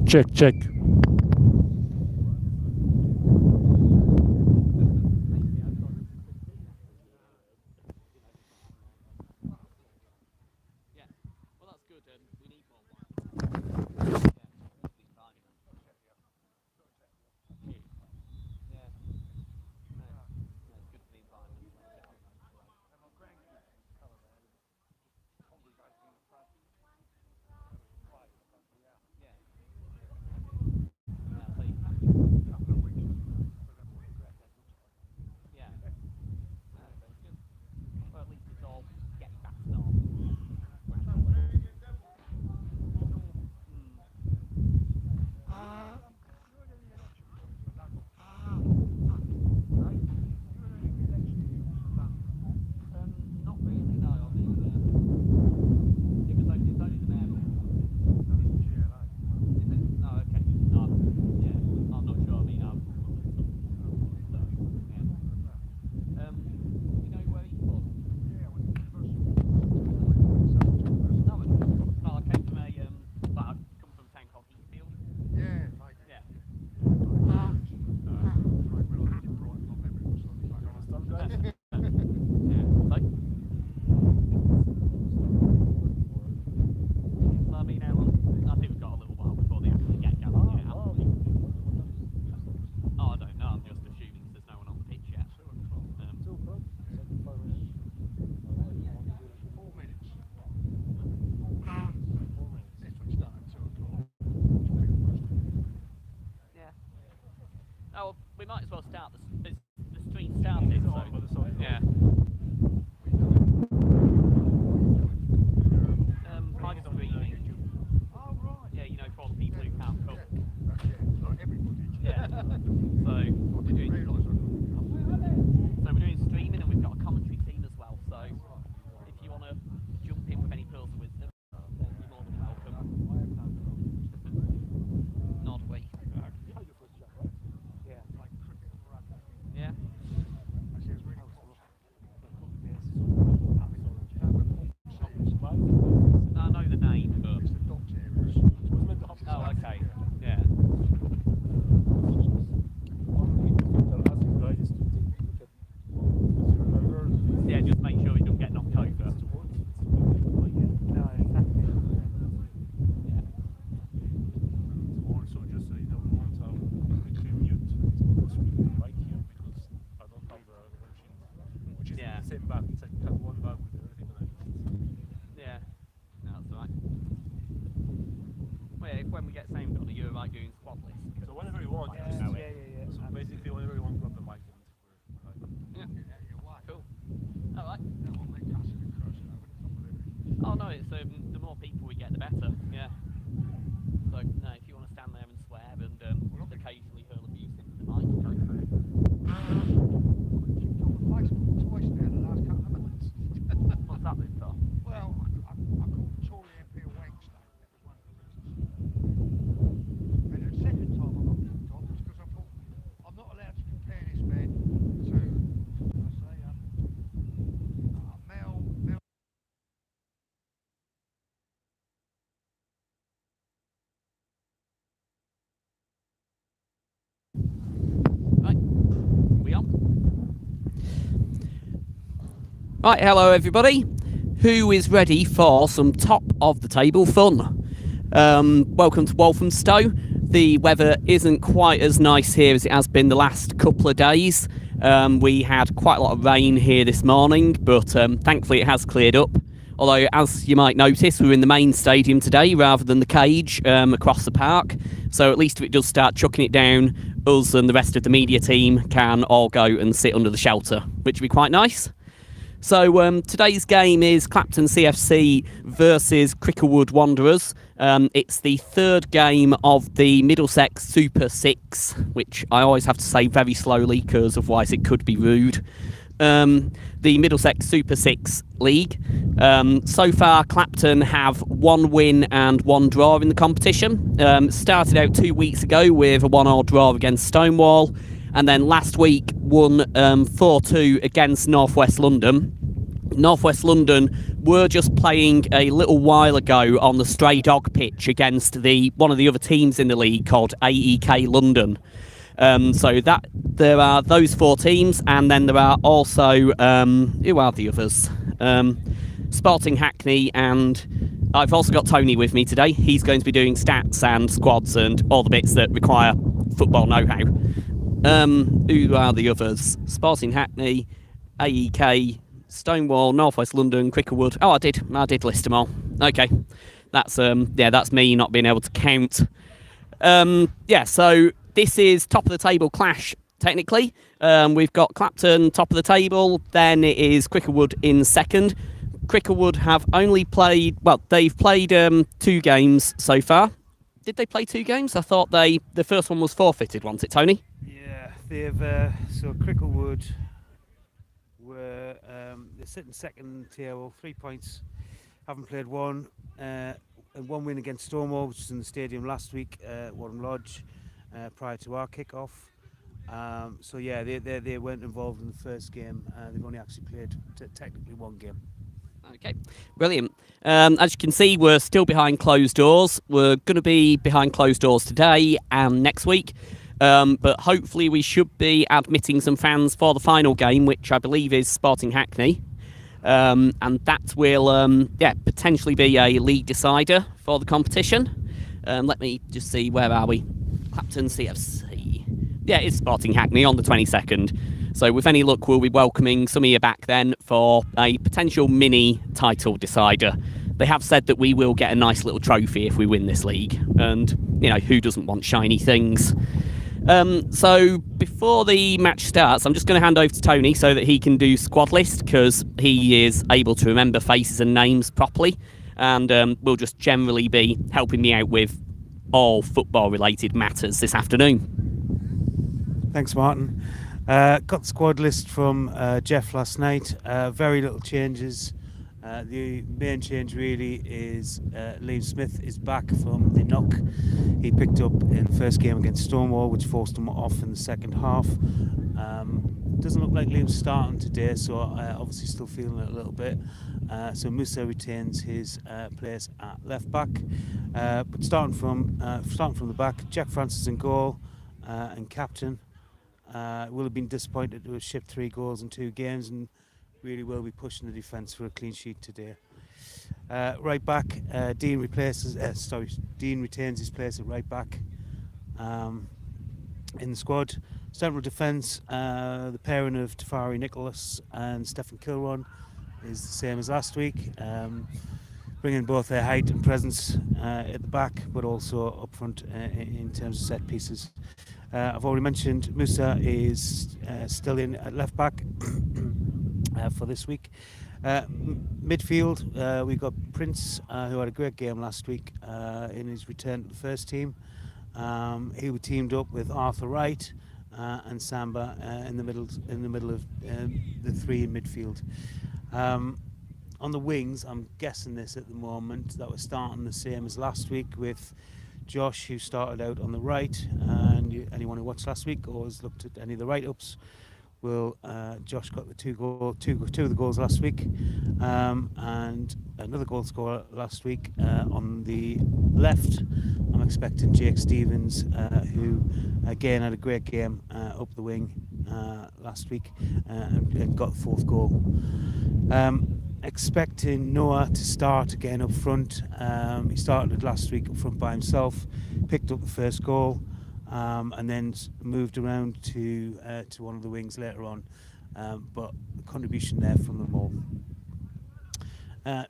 Check, check. Oh, we might as well start the stream started. So, yeah. Live streaming. Oh right. Yeah, you know, for all the people who can't cook. Not everybody. Yeah. So we're doing streaming, and we've got a commentary team as well. So if you want to jump in with any pearls of wisdom, then you're more than welcome. Nod we. Yeah. Like cricket. Yeah. Actually, it was really cool. I know the name, but It's the doctor areas. oh, okay. Yeah. Yeah, just make sure you don't get knocked over. No, exactly. Also, just so you know, we want to commute to right here because I don't have a machine, which is Yeah. the same bag. It's like you have one bag with everything underneath. Yeah. No, that's alright. Well, yeah, when we get same builder, you're right doing squad list. So whenever you want, you just Yeah, know yeah, it. yeah. So basically, whenever you want, grab the mic and we're like, Yeah. You're white. Cool. Alright. That will make us a crush over the top of everything. Oh no, it's the more people we get, the better. Yeah. So no, if you want to stand there and swear and occasionally hurl abuse into the mic, go for it. Facebook's twice now the last couple of months. What's that then, Tom? Well, I called the Tory MP a wankster. That was one of the reasons. And the second time I got kicked off was because I thought I'm not allowed to compare this man to, what did I say, Mel. Right. We on? Right, hello everybody. Who is ready for some top of the table fun? Welcome to Walthamstow. The weather isn't quite as nice here as it has been the last couple of days. We had quite a lot of rain here this morning, but thankfully it has cleared up. Although, as you might notice, we're in the main stadium today rather than the cage across the park. So at least if it does start chucking it down, us and the rest of the media team can all go and sit under the shelter, which would be quite nice. So today's game is Clapton CFC versus Cricklewood Wanderers. It's the third game of the Middlesex Super 6, which I always have to say very slowly because otherwise it could be rude. The Middlesex Super 6 League. So far, Clapton have 1 win and 1 draw in the competition. Started out 2 weeks ago with a 1-1 draw against Stonewall, and then last week won 4-2 against North West London. North West London were just playing a little while ago on the Stray Dog pitch against one of the other teams in the league called AEK London. So that there are those 4 teams, and then there are also who are the others? Sporting Hackney, and I've also got Tony with me today. He's going to be doing stats and squads and all the bits that require football know-how. Who are the others? Sporting Hackney, AEK, Stonewall, North West London, Cricklewood. Oh, I did list them all. Okay, that's that's me not being able to count. So this is top of the table clash. Technically, we've got Clapton top of the table. Then it is Cricklewood in second. Cricklewood have only played. Well, they've played 2 games so far. Did they play 2 games? I thought the first one was forfeited, wasn't it, Tony? Yeah, they've so Cricklewood were they're sitting second table, 3 points. Haven't played one, and 1 win against Stonewall, which was in the stadium last week, Warren Lodge, prior to our kick-off. So yeah, they weren't involved in the first game. They've only actually played technically 1 game. Okay, brilliant. As you can see, we're still behind closed doors. We're going to be behind closed doors today and next week. But hopefully we should be admitting some fans for the final game, which I believe is Sporting Hackney. And that will potentially be a league decider for the competition. Let me just see, where are we? Clapton CFC. Yeah, it's Sporting Hackney on the 22nd. So with any luck, we'll be welcoming some of you back then for a potential mini title decider. They have said that we will get a nice little trophy if we win this league. And, who doesn't want shiny things? So before the match starts, I'm just going to hand over to Tony so that he can do squad list, because he is able to remember faces and names properly. And will just generally be helping me out with all football-related matters this afternoon. Thanks, Martin. Got the squad list from Jeff last night. Very little changes. The main change really is Liam Smith is back from the knock he picked up in the first game against Stonewall, which forced him off in the second half. Doesn't look like Liam's starting today, so obviously still feeling it a little bit. So Musa retains his place at left back. But starting from the back, Jack Francis in goal and captain. Will have been disappointed to have shipped 3 goals in 2 games, and really will be pushing the defence for a clean sheet today. Right back, Dean retains his place at right back in the squad. Central defence, the pairing of Tafari Nicholas and Stefan Kilron is the same as last week, bringing both their height and presence at the back, but also up front in terms of set pieces. I've already mentioned Musa is still in at left back for this week. Midfield, we've got Prince, who had a great game last week in his return to the first team. He was teamed up with Arthur Wright and Samba in the middle of the 3 in midfield. On the wings, I'm guessing this at the moment, that we're starting the same as last week with Josh, who started out on the right, and anyone who watched last week or has looked at any of the write-ups will Josh got the two of the goals last week, and another goal scorer last week on the left. I'm expecting Jake Stevens, who again had a great game up the wing last week and got the 4th goal. Expecting Noah to start again up front. He started last week up front by himself, picked up the first goal, and then moved around to one of the wings later on. But the contribution there from them all.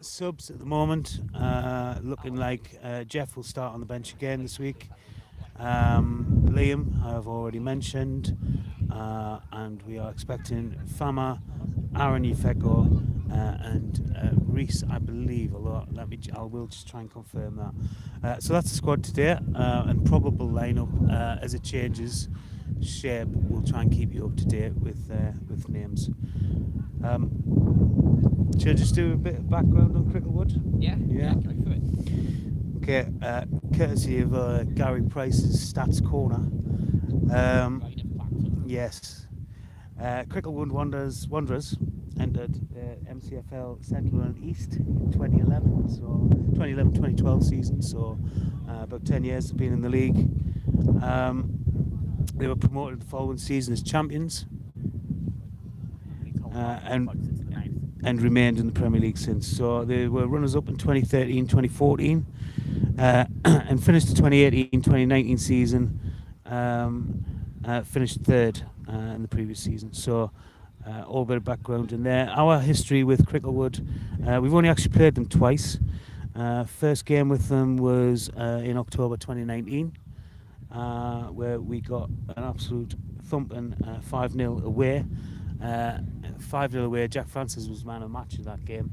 Subs at the moment, looking like Jeff will start on the bench again this week. Liam, I've already mentioned, and we are expecting Fama, Aaron Yufeko, and Reese, I believe. Although I will just try and confirm that. So that's the squad today, and probable lineup as it changes shape. We'll try and keep you up to date with names. Should I just do a bit of background on Cricklewood? Yeah, go for it. Okay, courtesy of Gary Price's Stats Corner. Yes. Cricklewood Wanderers entered MCFL Central and East in 2011, so 2011-2012 season. So about 10 years have been in the league. They were promoted the following season as champions, and remained in the Premier League since. So they were runners-up in 2013-2014, and finished the 2018-2019 season. Finished third in the previous season. So all a bit of background in there. Our history with Cricklewood, we've only actually played them twice. First game with them was in October 2019, where we got an absolute thumping 5-0 away. 5-0 away. Jack Francis was man of the match in that game,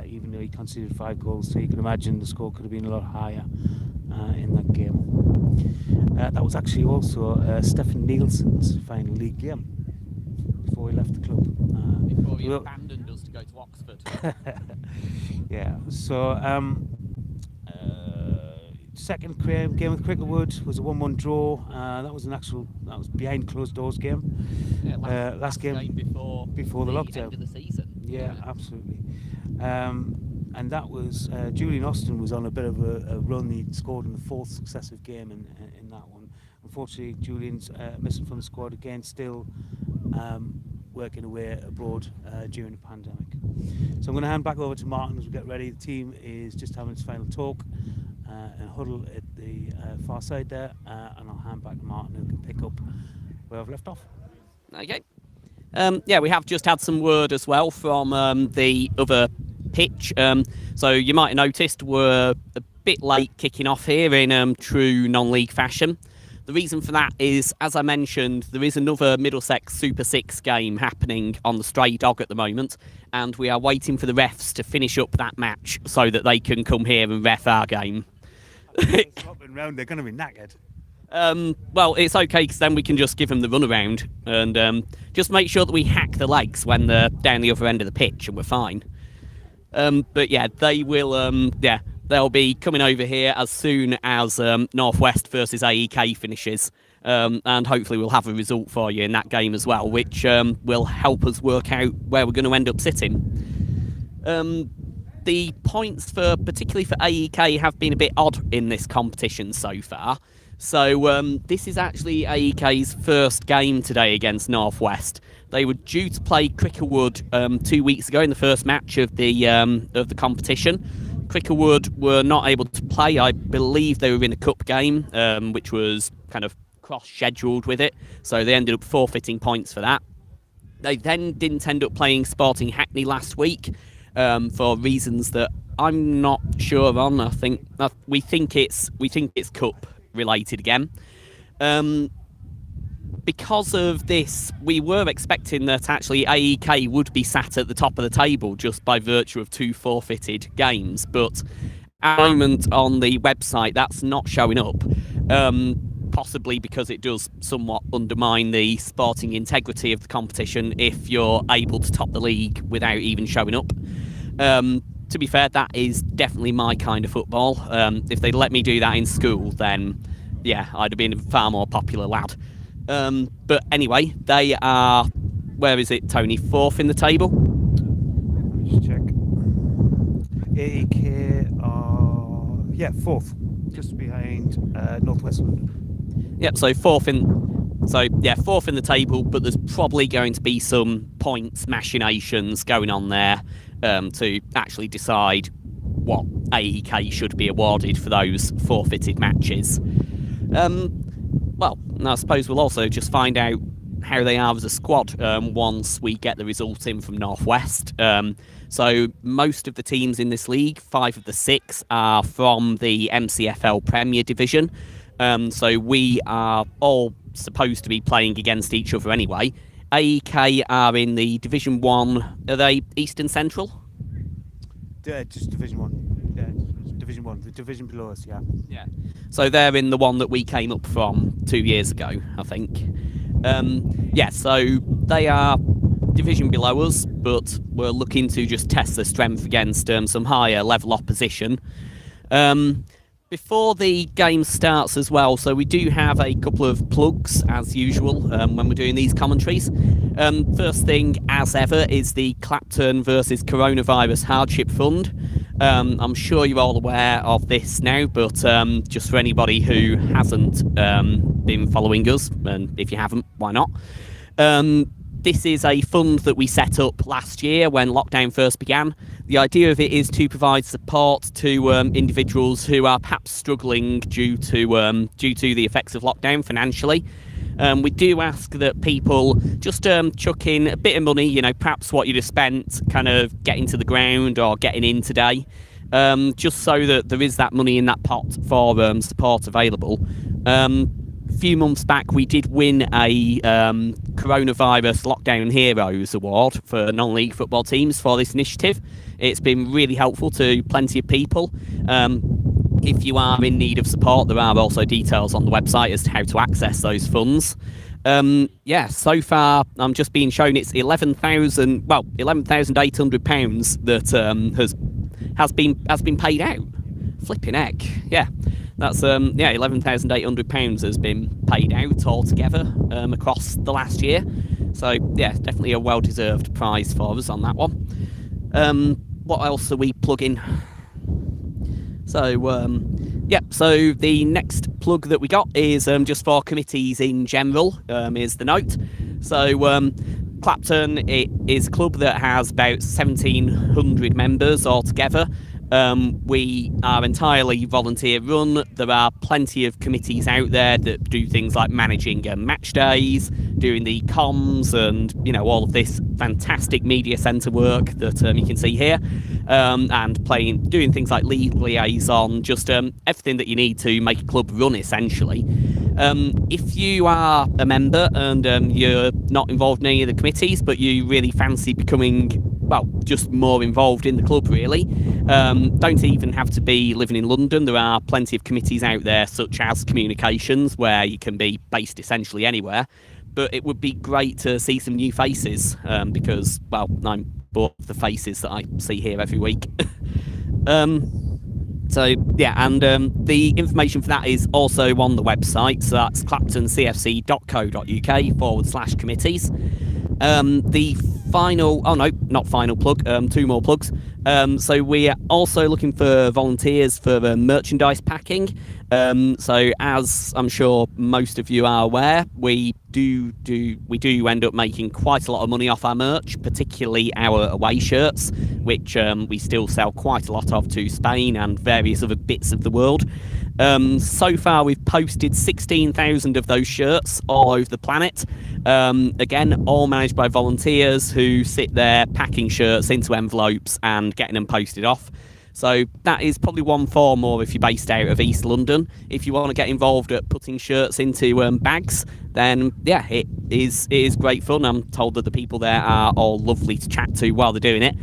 even though he conceded 5 goals. So you can imagine the score could have been a lot higher in that game. That was actually also Stefan Nielsen's final league game before he left the club. Before he abandoned us to go to Oxford. Yeah. So second game with Cricklewood was a 1-1 draw. That was behind closed doors game. Yeah, last game before the lockdown. end of the season. Yeah, absolutely. And that was Julian Austin was on a bit of a run. He scored in the 4th successive game in that one. Unfortunately, Julian's missing from the squad again, still working away abroad during the pandemic. So I'm going to hand back over to Martin as we get ready. The team is just having its final talk and huddle at the far side there, and I'll hand back to Martin who can pick up where I've left off. Okay. Yeah, we have just had some word as well from the other pitch. So you might have noticed we're a bit late kicking off here in true non-league fashion. The reason for that is, as I mentioned, there is another Middlesex Super 6 game happening on the Stray Dog at the moment, and we are waiting for the refs to finish up that match so that they can come here and ref our game. Swapping round, they're going to be knackered. Well, it's okay because then we can just give them the runaround and just make sure that we hack the legs when they're down the other end of the pitch and we're fine. But yeah, they will, they'll be coming over here as soon as Northwest versus AEK finishes. And hopefully we'll have a result for you in that game as well, which will help us work out where we're going to end up sitting. The points particularly for AEK have been a bit odd in this competition so far. So this is actually AEK's first game today against Northwest. They were due to play Cricklewood 2 weeks ago in the first match of the competition. Cricklewood were not able to play. I believe they were in a cup game, which was kind of cross-scheduled with it. So they ended up forfeiting points for that. They then didn't end up playing Sporting Hackney last week for reasons that I'm not sure on. I think we think it's cup related again. Because of this, we were expecting that actually AEK would be sat at the top of the table just by virtue of 2 forfeited games, but at the moment on the website that's not showing up, possibly because it does somewhat undermine the sporting integrity of the competition if you're able to top the league without even showing up. To be fair, that is definitely my kind of football. If they'd let me do that in school, then yeah, I'd have been a far more popular lad. But anyway, they are, where is it, Tony? 4th in the table? Let me just check. AEK are, 4th, just behind Northwest London. Yep, so 4th in the table, but there's probably going to be some points machinations going on there to actually decide what AEK should be awarded for those forfeited matches. Well, I suppose we'll also just find out how they are as a squad once we get the result in from Northwest. So most of the teams in this league, 5 of the 6, are from the MCFL Premier Division. So we are all supposed to be playing against each other anyway. AEK are in the Division 1. Are they Eastern Central? Just Division 1. Yeah, Division 1. The division below us, yeah. Yeah. So they're in the one that we came up from 2 years ago, I think. So they are division below us, but we're looking to just test their strength against some higher level opposition. Before the game starts as well, so we do have a couple of plugs as usual when we're doing these commentaries. First thing, as ever, is the Clapton versus Coronavirus Hardship Fund. I'm sure you're all aware of this now, but just for anybody who hasn't been following us, and if you haven't, why not? This is a fund that we set up last year when lockdown first began. The idea of it is to provide support to individuals who are perhaps struggling due to the effects of lockdown financially. We do ask that people just chuck in a bit of money, you know, perhaps what you'd have spent kind of getting to the ground or getting in today, just so that there is that money in that pot for support available. A few months back, we did win a Coronavirus Lockdown Heroes Award for non-league football teams for this initiative. It's been really helpful to plenty of people. If you are in need of support, there are also details on the website as to how to access those funds. So far I'm just being shown it's £11,800 that has been paid out. Flipping heck, yeah. That's £11,800 has been paid out altogether across the last year. So yeah, definitely a well-deserved prize for us on that one. What else are we plugging? So so the next plug that we got is just for committees in general, is the note. So Clapton, it is a club that has about 1,700 members altogether. We are entirely volunteer run. There are plenty of committees out there that do things like managing match days, doing the comms, and all of this fantastic media centre work that you can see here, and doing things like league liaison, just everything that you need to make a club run essentially. If you are a member and you're not involved in any of the committees, but you really fancy becoming just more involved in the club really, don't even have to be living in London. There are plenty of committees out there, such as communications, where you can be based essentially anywhere. But it would be great to see some new faces, because I'm bored of the faces that I see here every week. The information for that is also on the website, so that's claptoncfc.co.uk/committees. The final, not final plug, two more plugs. So we are also looking for volunteers for merchandise packing. So as I'm sure most of you are aware, we do end up making quite a lot of money off our merch, particularly our away shirts, which we still sell quite a lot of to Spain and various other bits of the world. So far we've posted 16,000 of those shirts all over the planet. Again, all managed by volunteers who sit there packing shirts into envelopes and getting them posted off. So that is probably one form more if you're based out of East London. If you want to get involved at putting shirts into bags, then yeah, it is great fun. I'm told that the people there are all lovely to chat to while they're doing it.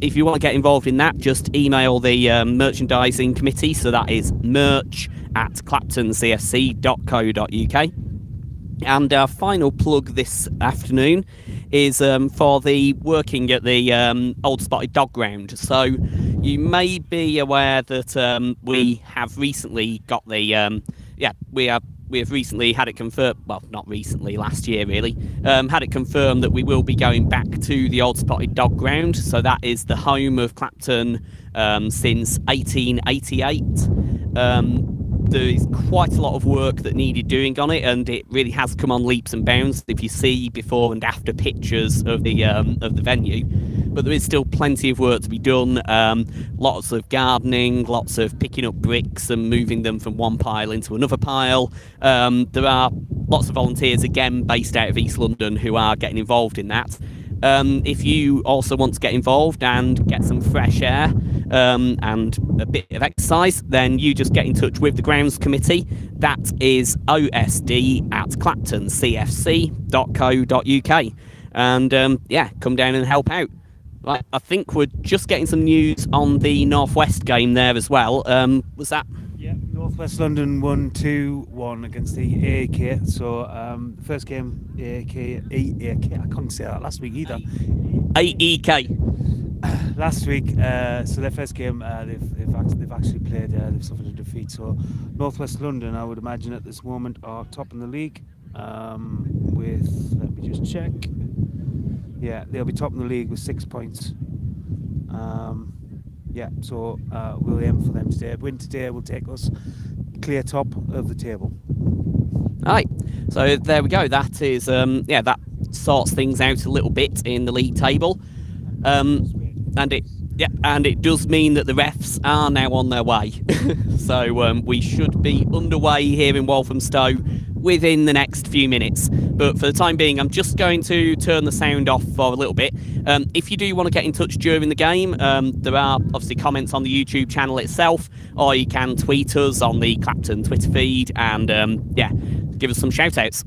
If you want to get involved in that, just email the merchandising committee. So that is merch@claptoncfc.co.uk. And our final plug this afternoon is for the working at the Old Spotted Dog Ground. So you may be aware that we have recently got the we have recently had it confirmed, well, not recently, last year really, had it confirmed that we will be going back to the Old Spotted Dog Ground. So that is the home of Clapton since 1888. There is quite a lot of work that needed doing on it, and it really has come on leaps and bounds if you see before and after pictures of the venue. But there is still plenty of work to be done. Lots of gardening, lots of picking up bricks and moving them from one pile into another pile. There are lots of volunteers, again, based out of East London, who are getting involved in that. If you also want to get involved and get some fresh air and a bit of exercise, then you just get in touch with the grounds committee. That is osd@claptoncfc.co.uk. And come down and help out. Right, I think we're just getting some news on the Northwest game there as well. Was that? Yeah, Northwest London won 2-1 against the AAK. So the first game, AAK, I couldn't say that last week either. AEK. Last week, so their first game, they've actually played. They've suffered a defeat. So Northwest London, I would imagine at this moment, are top in the league. With, let me just check. Yeah, they'll be top in the league with 6 points. Yeah, so we'll aim for them today. Win today will take us clear top of the table. Right, so there we go. That is, that sorts things out a little bit in the league table, and it does mean that the refs are now on their way. So we should be underway here in Walthamstow within the next few minutes. But for the time being, I'm just going to turn the sound off for a little bit. If you do want to get in touch during the game, there are obviously comments on the YouTube channel itself, or you can tweet us on the Clapton Twitter feed, and give us some shout outs.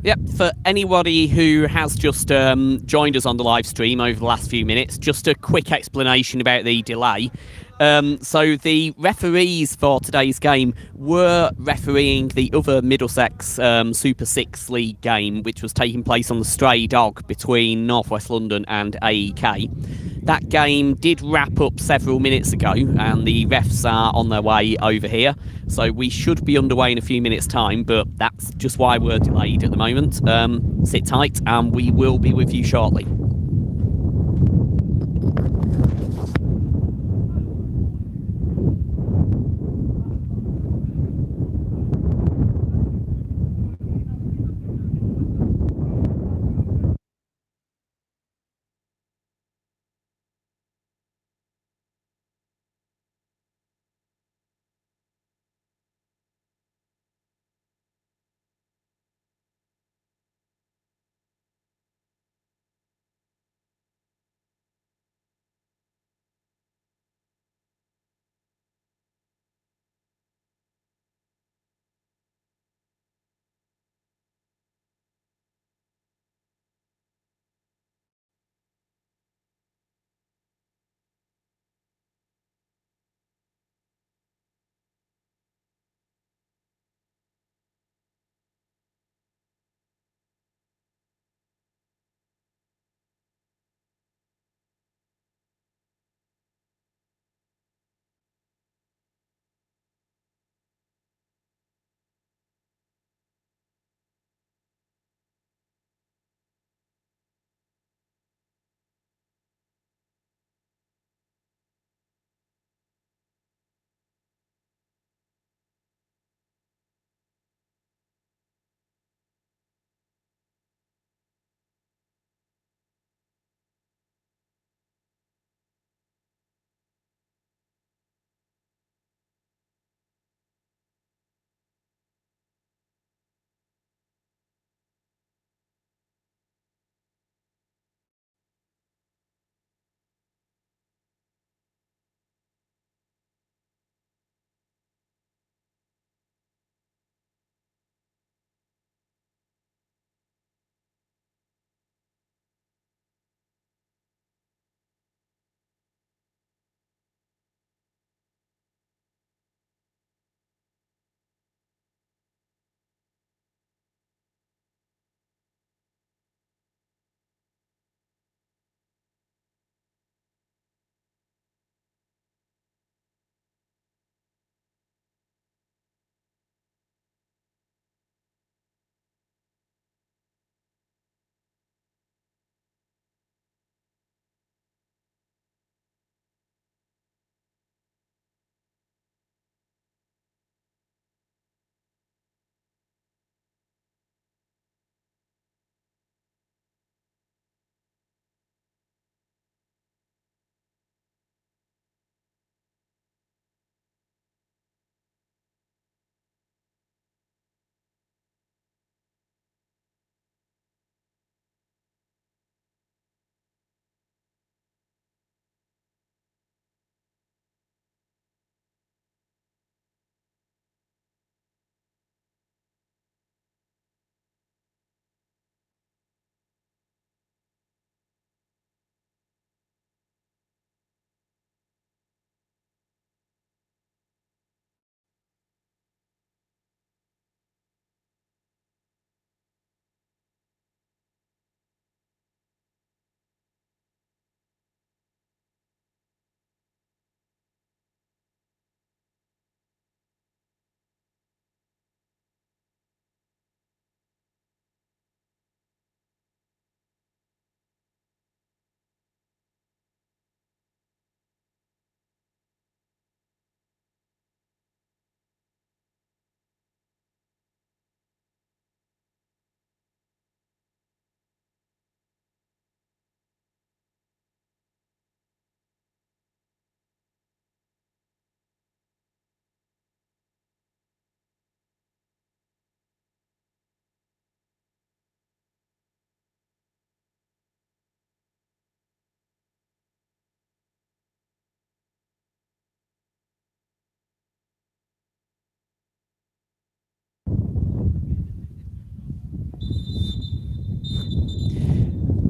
Yep, for anybody who has just joined us on the live stream over the last few minutes, just a quick explanation about the delay. So the referees for today's game were refereeing the other Middlesex Super 6 League game, which was taking place on the Stray Dog between North West London and AEK. That game did wrap up several minutes ago, and the refs are on their way over here. So we should be underway in a few minutes' time, but that's just why we're delayed at the moment. Sit tight, and we will be with you shortly.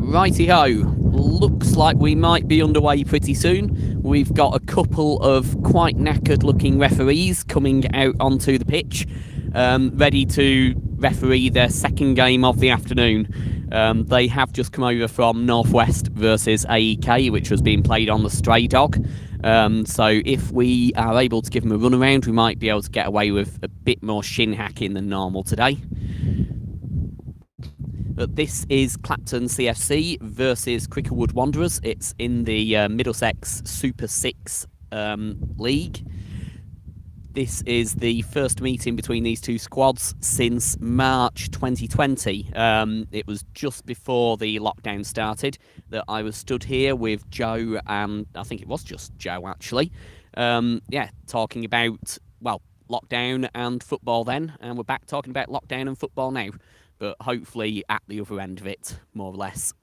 Righty-ho, looks like we might be underway pretty soon. We've got a couple of quite knackered looking referees coming out onto the pitch, ready to referee their second game of the afternoon. They have just come over from Northwest versus AEK, which was being played on the Stray Dog. So if we are able to give them a run around, we might be able to get away with a bit more shin hacking than normal today. But this is Clapton CFC versus Cricklewood Wanderers. It's in the Middlesex Super 6 league. This is the first meeting between these two squads since March 2020. It was just before the lockdown started that I was stood here with Joe, and I think it was just Joe actually. Talking about, well, lockdown and football then, and we're back talking about lockdown and football now, but hopefully at the other end of it, more or less.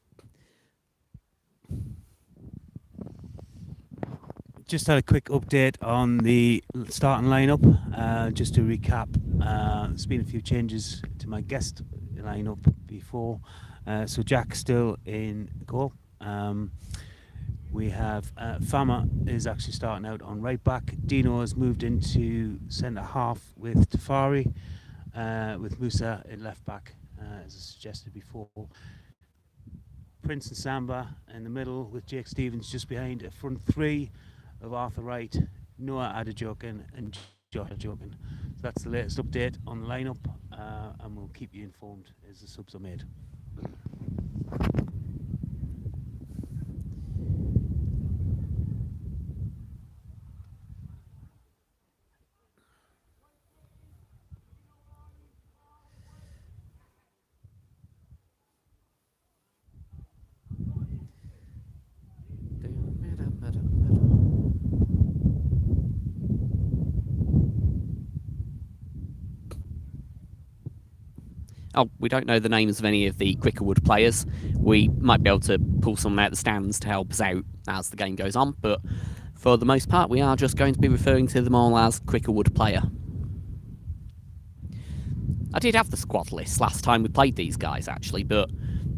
Just had a quick update on the starting lineup. Just to recap, there's been a few changes to my guest lineup before. So Jack's still in goal. We have Fama is actually starting out on right back. Dino has moved into centre half with Tafari, with Musa in left back, as I suggested before. Prince and Samba in the middle with Jake Stevens just behind. A front three of Arthur Wright, Noah Adejokin and Josh Adejokin. So that's the latest update on the lineup, and we'll keep you informed as the subs are made. Oh, we don't know the names of any of the Cricklewood players. We might be able to pull some out of the stands to help us out as the game goes on, but for the most part, we are just going to be referring to them all as Cricklewood player. I did have the squad list last time we played these guys, actually, but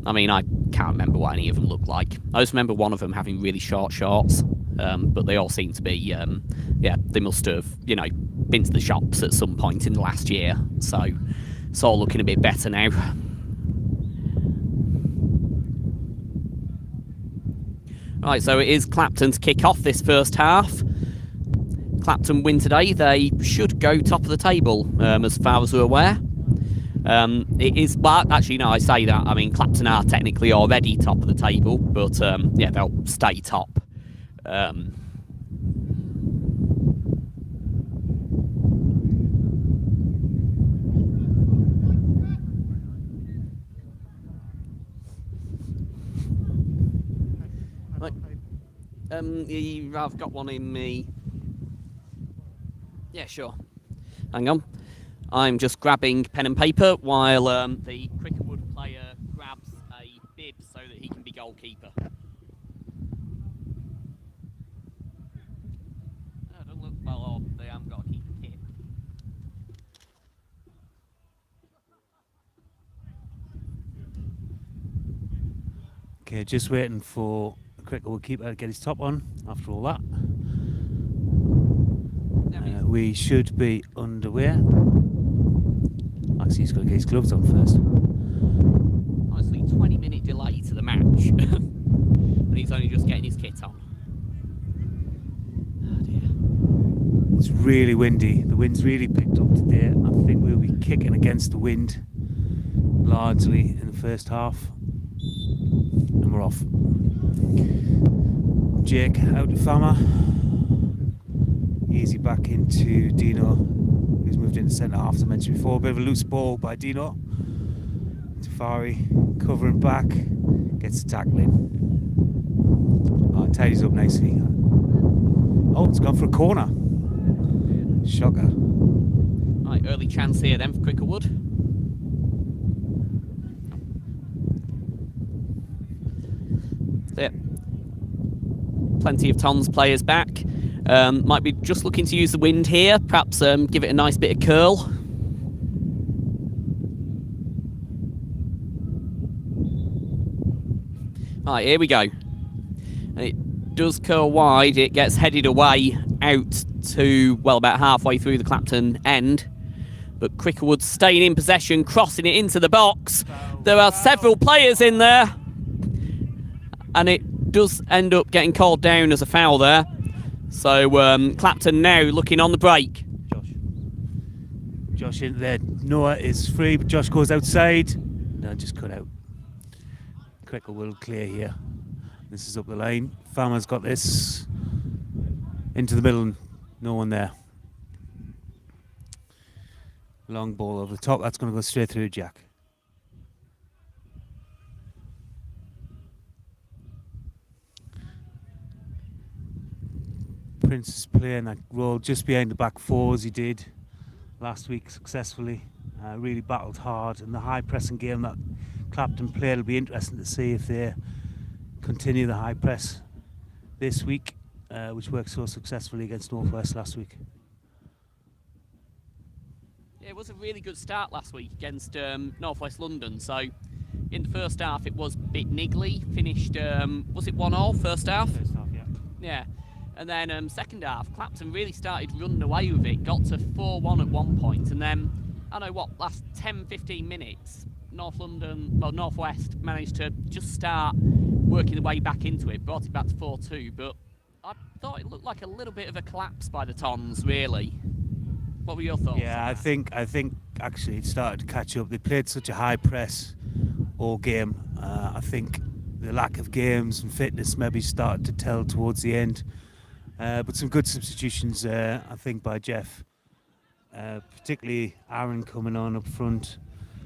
I mean, I can't remember what any of them looked like. I just remember one of them having really short shorts, but they all seem to be, they must have, been to the shops at some point in the last year, so it's all looking a bit better now. Right, so it is Clapton to kick off this first half. Clapton win today. They should go top of the table, as far as we're aware. It is, but actually, no, I say that. I mean, Clapton are technically already top of the table, but they'll stay top. I've got one in me. Yeah, sure. Hang on. I'm just grabbing pen and paper while the Cricklewood player grabs a bib so that he can be goalkeeper. Oh, don't look well off. They haven't got a keeper kit. Okay, just waiting for Cricklewood keeper to get his top on after all that. We should be underway. Actually, he's got to get his gloves on first. Honestly, 20-minute delay to the match. And he's only just getting his kit on. Oh dear. It's really windy. The wind's really picked up today. I think we'll be kicking against the wind largely in the first half. And we're off. Jake out to Fama. Easy back into Dino, who's moved into centre half as I mentioned before. A bit of a loose ball by Dino. Tafari covering back, gets the tackling. Tidies up nicely. Oh, it's gone for a corner. Shocker. Right, early chance here then for Cricklewood. There. Plenty of Tons players back. Might be just looking to use the wind here, perhaps give it a nice bit of curl. Right, here we go. And it does curl wide. It gets headed away out to, well, about halfway through the Clapton end. But Cricklewood staying in possession, crossing it into the box. There are several players in there. And it does end up getting called down as a foul there. So Clapton now looking on the break. Josh in there. Noah is free, but Josh goes outside. No, just cut out. Cricklewood will clear here. This is up the line. Farmer's got this. Into the middle. No one there. Long ball over the top. That's going to go straight through Jack. Prince is playing that role just behind the back four as he did last week successfully. Really battled hard in the high pressing game that Clapton played. It'll be interesting to see if they continue the high press this week, which worked so successfully against Northwest last week. Yeah, it was a really good start last week against Northwest London. So in the first half it was a bit niggly. Finished, was it 1-1 first half? First half, yeah. Yeah. And then second half, Clapton really started running away with it. Got to 4-1 at one point, and then, I don't know what, last 10-15 minutes, Northwest managed to just start working the way back into it, brought it back to 4-2, but I thought it looked like a little bit of a collapse by the Tons, really. What were your thoughts? Yeah, I think actually it started to catch up. They played such a high press all game. I think the lack of games and fitness maybe started to tell towards the end. But some good substitutions, I think, by Jeff. Particularly Aaron coming on up front,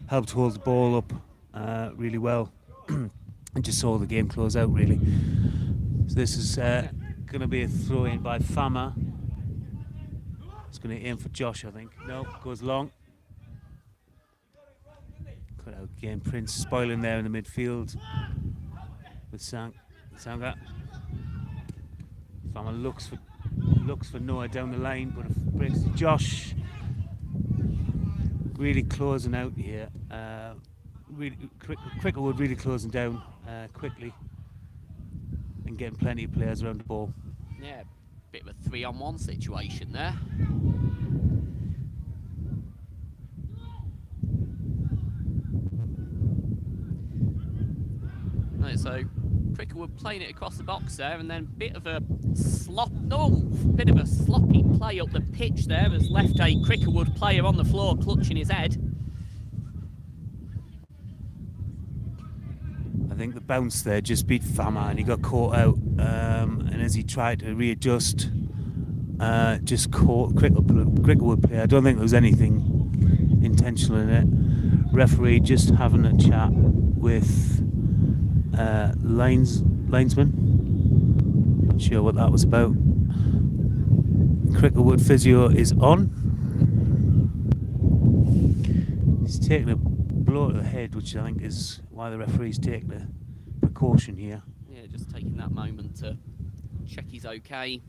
helped hold the ball up really well, and just saw the game close out really. So this is going to be a throw in by Fama. It's going to aim for Josh, I think. No, goes long. Cut out again. Prince spoiling there in the midfield with Sanga. Fama looks for Noah down the line, but it breaks to Josh. Really closing out here. Cricklewood really closing down quickly and getting plenty of players around the ball. Yeah, bit of a 3-on-1 situation there. Right, so Cricklewood playing it across the box there, and then bit of a sloppy play up the pitch there, has left a Cricklewood player on the floor clutching his head. I think the bounce there just beat Fama and he got caught out, and as he tried to readjust, just caught Cricklewood player. I don't think there was anything intentional in it. Referee just having a chat with linesman. Not sure what that was about. Cricklewood physio is on. He's taking a blow to the head, which I think is why the referee's taking the precaution here. Yeah, just taking that moment to check he's okay.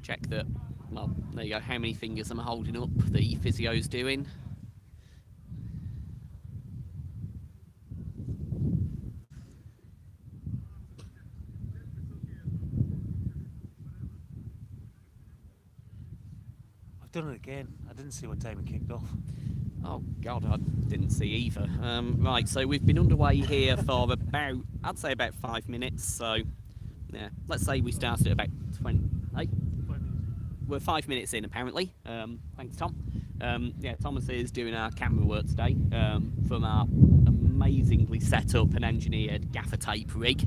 Check that, well, there you go, how many fingers am I holding up, the physio's doing. Done it again. I didn't see what time it kicked off. Oh God, I didn't see either. Right, so we've been underway here for about, I'd say about 5 minutes. So, yeah, let's say we started at about 20. Hey, we're 5 minutes in apparently. Thanks, Tom. Yeah, Thomas is doing our camera work today from our amazingly set up and engineered gaffer tape rig.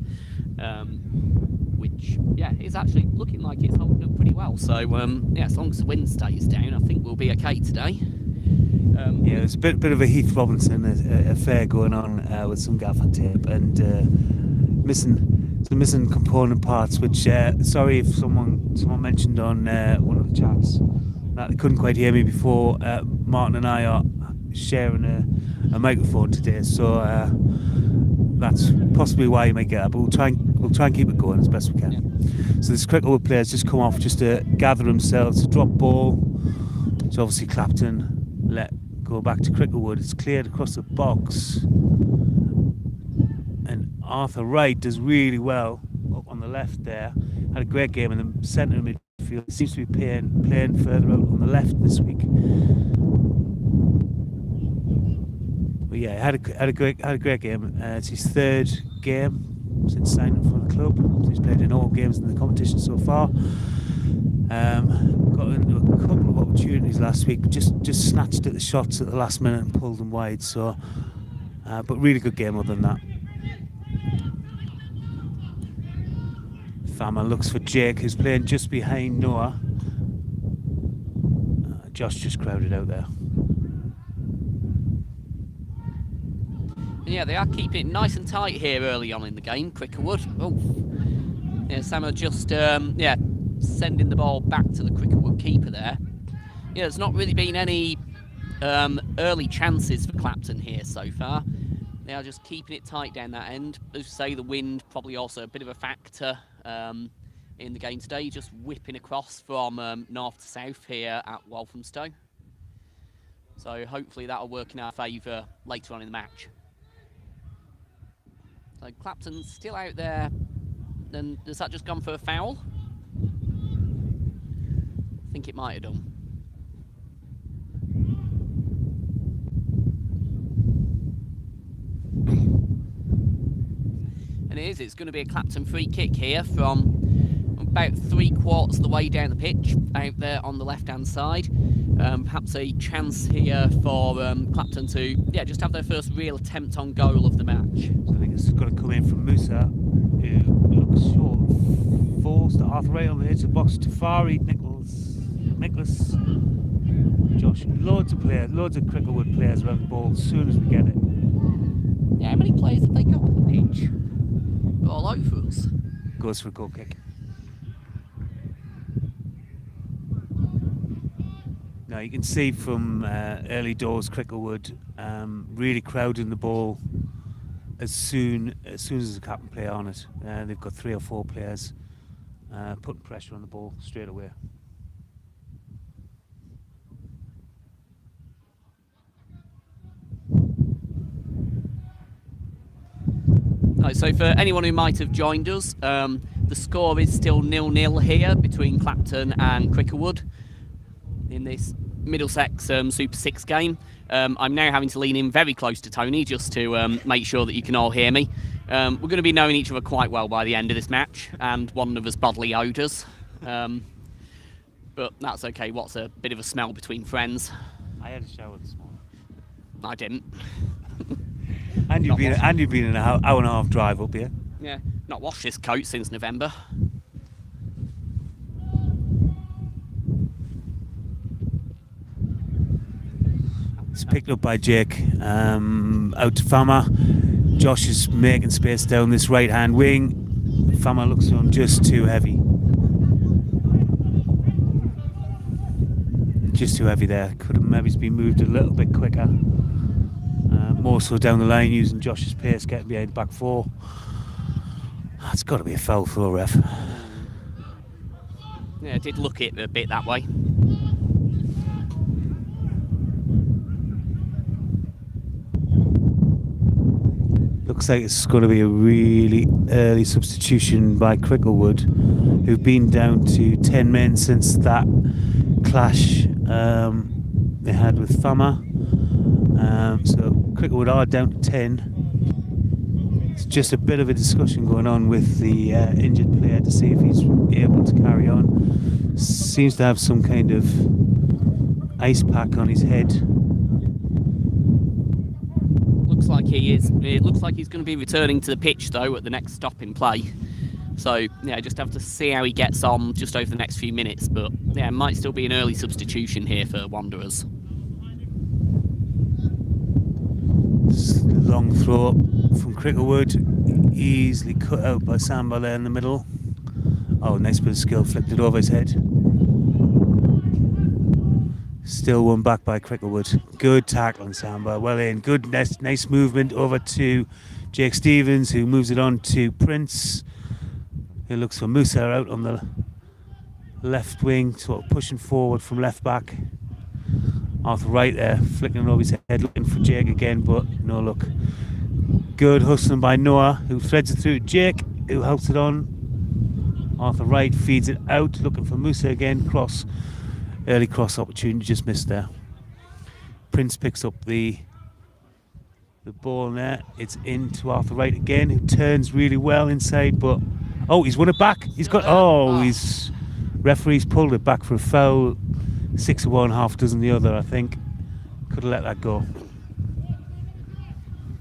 Which, yeah, is actually looking like it's holding up pretty well. So, yeah, as long as the wind stays down, I think we'll be okay today. Yeah, there's a bit of a Heath Robinson affair going on with some gaffer tape and missing component parts. Which, sorry if someone mentioned on one of the chats that they couldn't quite hear me before. Martin and I are sharing a microphone today, so that's possibly why you might get that. But we'll try and keep it going as best we can. Yeah. So this Cricklewood players just come off just to gather themselves, drop ball, which obviously Clapton let go back to Cricklewood. It's cleared across the box, and Arthur Wright does really well up on the left there. Had a great game in the centre of midfield. Seems to be playing further out on the left this week. But yeah, had a great game. It's his third game since signing for the club. So he's played in all games in the competition so far. Got into a couple of opportunities last week, but just snatched at the shots at the last minute and pulled them wide. So, but really good game other than that. Fama looks for Jake, who's playing just behind Noah. Josh just crowded out there. Yeah, they are keeping it nice and tight here early on in the game, Cricklewood. Oh, yeah, Sam just sending the ball back to the Cricklewood keeper there. Yeah, there's not really been any early chances for Clapton here so far. They are just keeping it tight down that end. As you say, the wind probably also a bit of a factor in the game today. Just whipping across from north to south here at Walthamstow. So hopefully that'll work in our favour later on in the match. So Clapton's still out there. Then has that just gone for a foul? I think it might have done. And it's going to be a Clapton free kick here from about 3/4 of the way down the pitch, out there on the left-hand side. Perhaps a chance here for Clapton to just have their first real attempt on goal of the match. So I think it's got to come in from Musa, who looks short. Falls to Arthur Ray on the edge of the box. Tafari, Nicholas, Josh. Loads of Cricklewood players around the ball as soon as we get it. Yeah, how many players have they got on the pitch? They're all over us. Goes for a goal kick. Now you can see from early doors Cricklewood really crowding the ball as soon as the captain play on it. They've got 3 or 4 players putting pressure on the ball straight away. Right, so for anyone who might have joined us, the score is still 0-0 here between Clapton and Cricklewood in this Middlesex Super 6 game. I'm now having to lean in very close to Tony just to make sure that you can all hear me. We're going to be knowing each other quite well by the end of this match, and one of us bodily odours. But that's okay. What's a bit of a smell between friends? I had a shower this morning. I didn't. And you've been an hour and a half drive up here. Yeah, not washed this coat since November. It's picked up by Jake. Out to Fama. Josh is making space down this right hand wing. Fama looks to him just too heavy. Just too heavy there. Could have maybe been moved a little bit quicker. More so down the line using Josh's pace, getting behind back 4. That's got to be a foul throw, ref. Yeah, it did look it a bit that way. Looks like it's going to be a really early substitution by Cricklewood, who've been down to 10 men since that clash they had with Fama. So Cricklewood are down to 10. It's just a bit of a discussion going on with the injured player to see if he's able to carry on. Seems to have some kind of ice pack on his head. Looks like he is. It looks like he's going to be returning to the pitch though at the next stop in play. So yeah, just have to see how he gets on just over the next few minutes. But yeah, it might still be an early substitution here for Wanderers. Long throw from Cricklewood, easily cut out by Samba there in the middle. Oh, nice bit of skill, flicked it over his head. Still one back by Cricklewood. Good tackling, Samba, well in. Good, nice movement over to Jake Stevens, who moves it on to Prince, who looks for Musa out on the left wing, sort of pushing forward from left back. Arthur Wright there, flicking it over his head, looking for Jake again, but no luck. Good hustling by Noah, who threads it through to Jake, who helps it on. Arthur Wright feeds it out, looking for Musa again. Cross, early cross opportunity, just missed there. Prince picks up the ball there. It's into Arthur Wright again, who turns really well inside, but he's won it back. He's got he's referee's pulled it back for a foul. 6 of one, half dozen the other, I think. Could have let that go.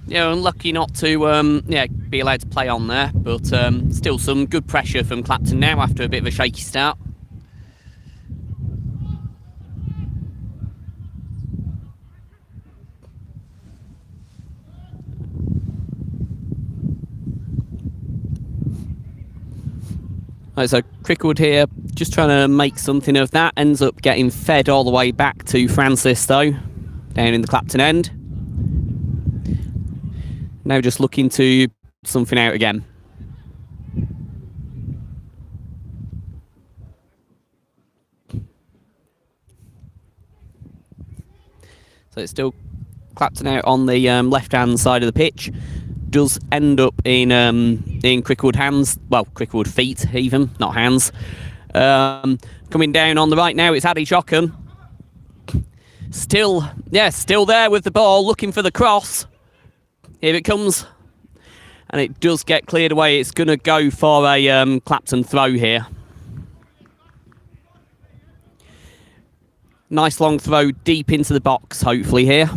Yeah, unlucky not to be allowed to play on there, but still some good pressure from Clapton now after a bit of a shaky start. Right, so Cricklewood here, just trying to make something of that. Ends up getting fed all the way back to Francis, though, down in the Clapton end. Now just looking to something out again. So it's still Clapton out on the left-hand side of the pitch. Does end up in Cricklewood hands, well, Cricklewood feet even, not hands. Coming down on the right now, it's Addy Jochen. Still there with the ball, looking for the cross. Here it comes. And it does get cleared away. It's going to go for a Clapton throw here. Nice long throw deep into the box, hopefully, here.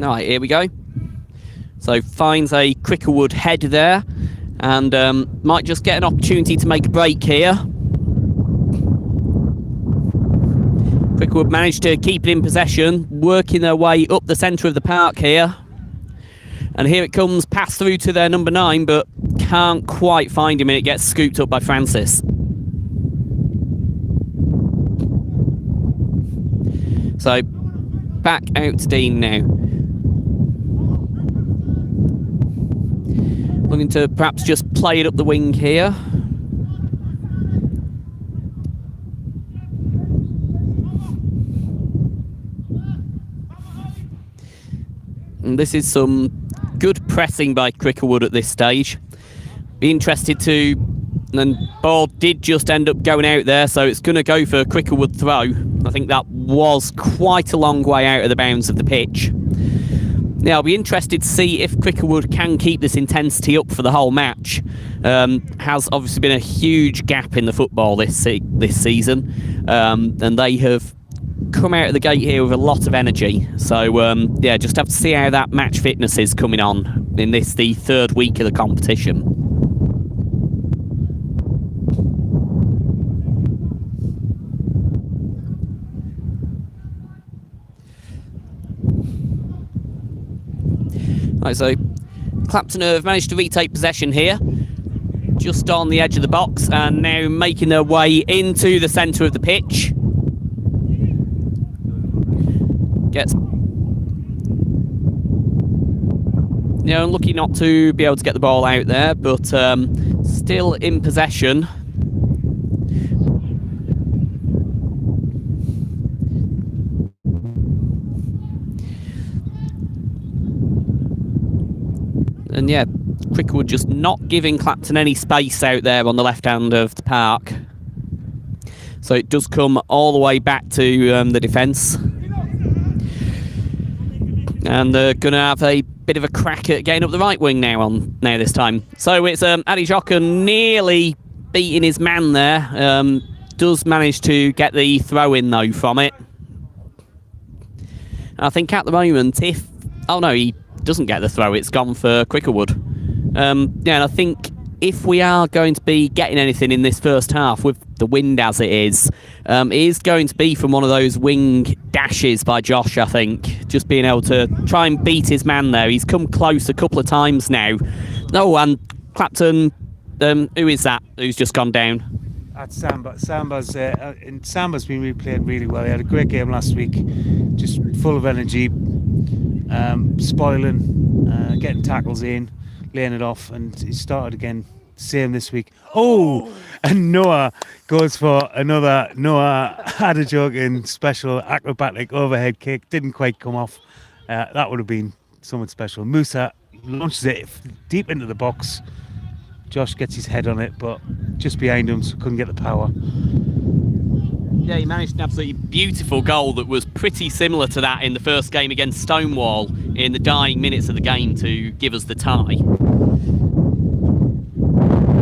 All right, here we go. So finds a Cricklewood head there, and might just get an opportunity to make a break here. Cricklewood managed to keep it in possession, working their way up the centre of the park here. And here it comes, pass through to their number 9, but can't quite find him, and it gets scooped up by Francis. So back out to Dean now. Looking to perhaps just play it up the wing here. And this is some good pressing by Cricklewood at this stage. Be interested to... And ball did just end up going out there, so it's going to go for a Cricklewood throw. I think that was quite a long way out of the bounds of the pitch. Now, I'll be interested to see if Cricklewood can keep this intensity up for the whole match. Has obviously been a huge gap in the football this season, and they have come out of the gate here with a lot of energy. So, just have to see how that match fitness is coming on in the 3rd week of the competition. Right, so Clapton have managed to retake possession here, just on the edge of the box, and now making their way into the centre of the pitch. Unlucky not to be able to get the ball out there, but still in possession. And yeah, Cricklewood just not giving Clapton any space out there on the left hand of the park. So it does come all the way back to the defence. And they're going to have a bit of a crack at getting up the right wing now this time. So it's Addy Jochen nearly beating his man there. Does manage to get the throw in though from it. I think at the moment, he doesn't get the throw, it's gone for Cricklewood. And I think if we are going to be getting anything in this first half with the wind as it is going to be from one of those wing dashes by Josh, I think. Just being able to try and beat his man there. He's come close a couple of times now. Oh, and Clapton, who is that who's just gone down? That's Samba. Samba's been playing really well. He had a great game last week, just full of energy. Spoiling, getting tackles in, laying it off, and he started again. Same this week. Oh, and Noah goes for another. Noah had a joking special acrobatic overhead kick. Didn't quite come off. That would have been somewhat special. Musa launches it deep into the box. Josh gets his head on it, but just behind him, so couldn't get the power. Yeah, he managed an absolutely beautiful goal that was pretty similar to that in the first game against Stonewall in the dying minutes of the game to give us the tie.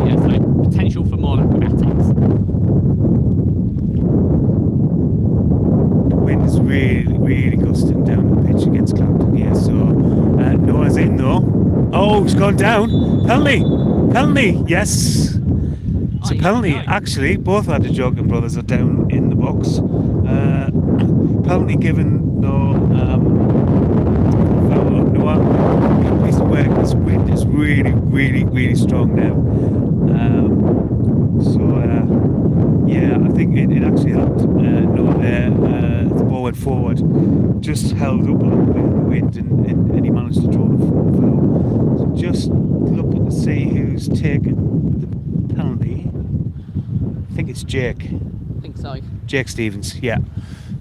Yeah, so potential for more acrobatics. The wind is really, really gusting down the pitch against Clapton here, so Noah's in though. Oh, he's gone down. Penalty, yes. So penalty, actually, both Adjokin brothers are down in the box. Penalty given, though, foul on Noah. Piece of work, this wind is really, really, really strong now. Yeah, I think it actually helped Noah there. The ball went forward, just held up a little bit in the wind, and he managed to draw the foul. So just look to see who's taken the penalty. I think it's Jake. I think so. Jake Stevens, yeah.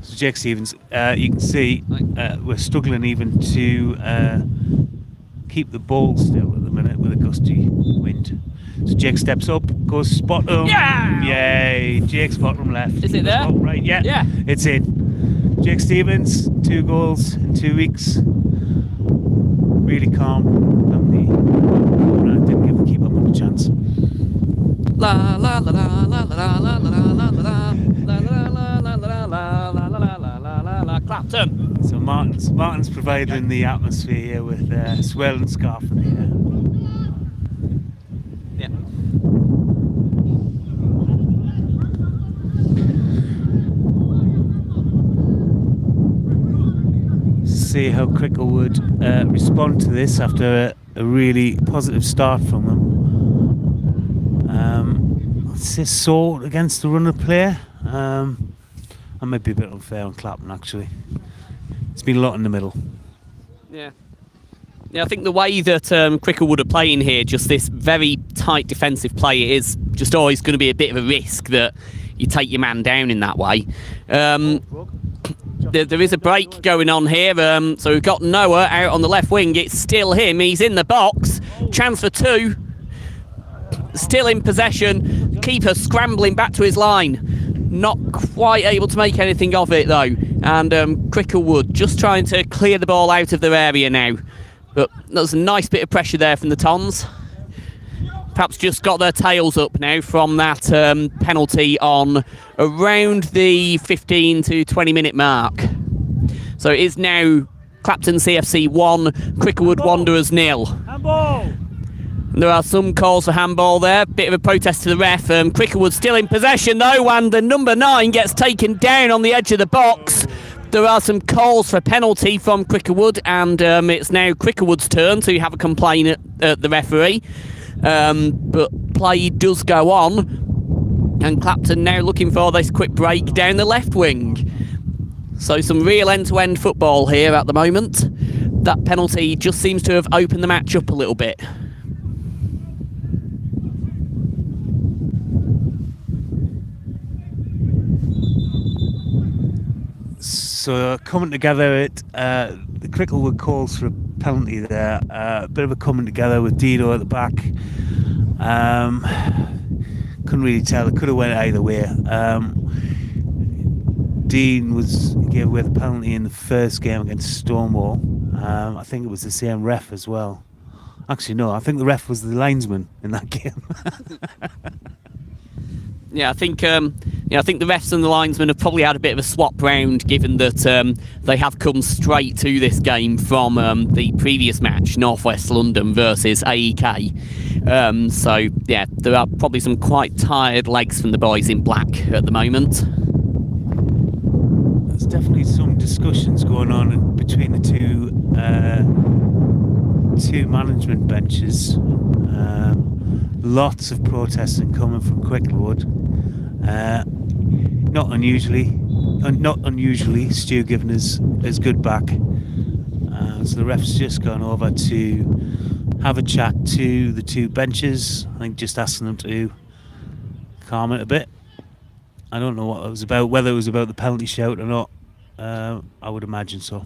So Jake Stevens, you can see we're struggling even to keep the ball still at the minute with a gusty wind. So Jake steps up, goes spot him. Yeah! Yay! Jake spot him left. Is it there? Spot right, yeah. Yeah. It's in. Jake Stevens, 2 goals in 2 weeks. Really calm. Didn't give the keeper much a chance. La la la la la la la la la la la la. Clapton. So Martin's providing the atmosphere here with swirling scarf in the air. Yeah. See how Cricklewood respond to this after a really positive start from them. I'd say sore against the runner player. That might be a bit unfair on Clapton actually. It's been a lot in the middle. Yeah. Yeah, I think the way that Cricklewood are playing here, just this very tight defensive play, it is just always going to be a bit of a risk that you take your man down in that way. There is a break going on here, so we've got Noah out on the left wing. It's still him, he's in the box. Chance for 2. Still in possession. Keeper scrambling back to his line. Not quite able to make anything of it though. And Cricklewood just trying to clear the ball out of their area now. But there's a nice bit of pressure there from the Tons. Perhaps just got their tails up now from that penalty on around the 15 to 20 minute mark. So it is now Clapton CFC 1, Cricklewood Wanderers 0. Handball! There are some calls for handball there. Bit of a protest to the ref. Cricklewood still in possession though, and the number 9 gets taken down on the edge of the box. There are some calls for penalty from Cricklewood, and it's now Cricklewood's turn to have a complaint at the referee. But play does go on, and Clapton now looking for this quick break down the left wing. So some real end-to-end football here at the moment. That penalty just seems to have opened the match up a little bit. So coming together, the Cricklewood calls for a penalty there. A bit of a coming together with Dino at the back. Couldn't really tell. It could have went either way. Dean gave away the penalty in the first game against Stonewall. I think it was the same ref as well. Actually, no. I think the ref was the linesman in that game. Yeah, I think the refs and the linesmen have probably had a bit of a swap round, given that they have come straight to this game from the previous match, North West London versus AEK. So yeah, there are probably some quite tired legs from the boys in black at the moment. There's definitely some discussions going on between the two management benches. Lots of protesting coming from Cricklewood. Not unusually, Stu giving us good back. So the ref's just gone over to have a chat to the two benches. I think just asking them to calm it a bit. I don't know what it was about, whether it was about the penalty shout or not. I would imagine so.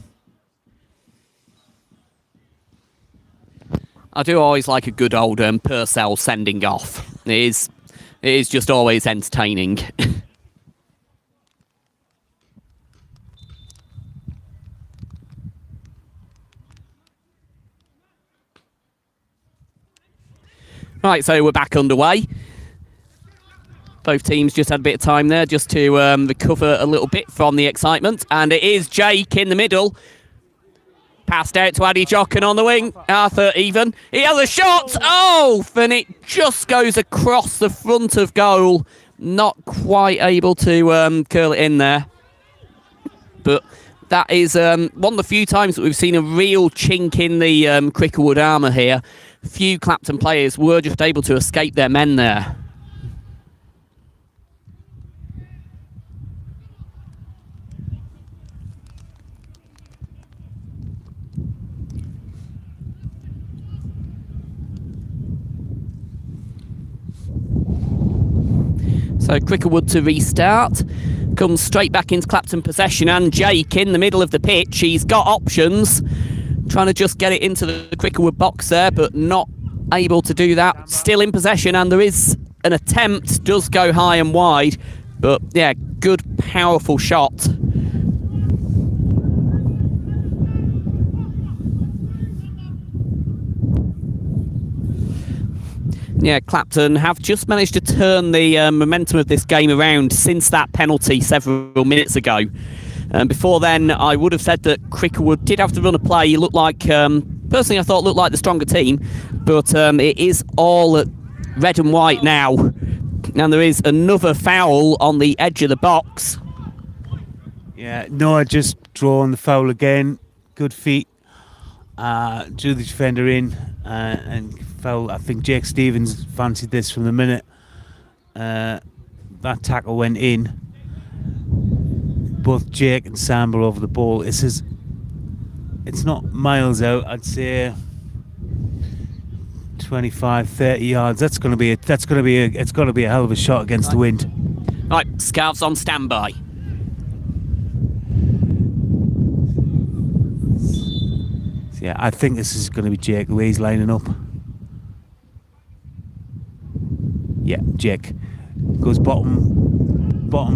I do always like a good old Purcell sending off. It is just always entertaining. Right, so we're back underway. Both teams just had a bit of time there just to recover a little bit from the excitement. And it is Jake in the middle. Passed out to Addy Jocken on the wing. Arthur even. He has a shot. Oh, and it just goes across the front of goal. Not quite able to curl it in there. But that is one of the few times that we've seen a real chink in the Cricklewood armour here. Few Clapton players were just able to escape their men there. So Cricklewood to restart. Comes straight back into Clapton possession, and Jake in the middle of the pitch. He's got options. Trying to just get it into the Cricklewood box there, but not able to do that. Still in possession, and there is an attempt. Does go high and wide, but yeah, good, powerful shot. Yeah, Clapton have just managed to turn the momentum of this game around since that penalty several minutes ago. Before then, I would have said that Cricklewood did have to run a play. He looked like, personally I thought looked like the stronger team, but it is all at red and white now. And there is another foul on the edge of the box. Yeah, Noah just drawing the foul again. Good feet. Drew the defender in and foul. I think Jake Stevens fancied this from the minute that tackle went in. Both Jake and Sam are over the ball. It's not miles out. I'd say 25, 30 yards. It's going to be a hell of a shot against the wind. Right, Scarves on standby. Yeah, I think this is going to be Jake the way he's lining up. Yeah, Jake goes bottom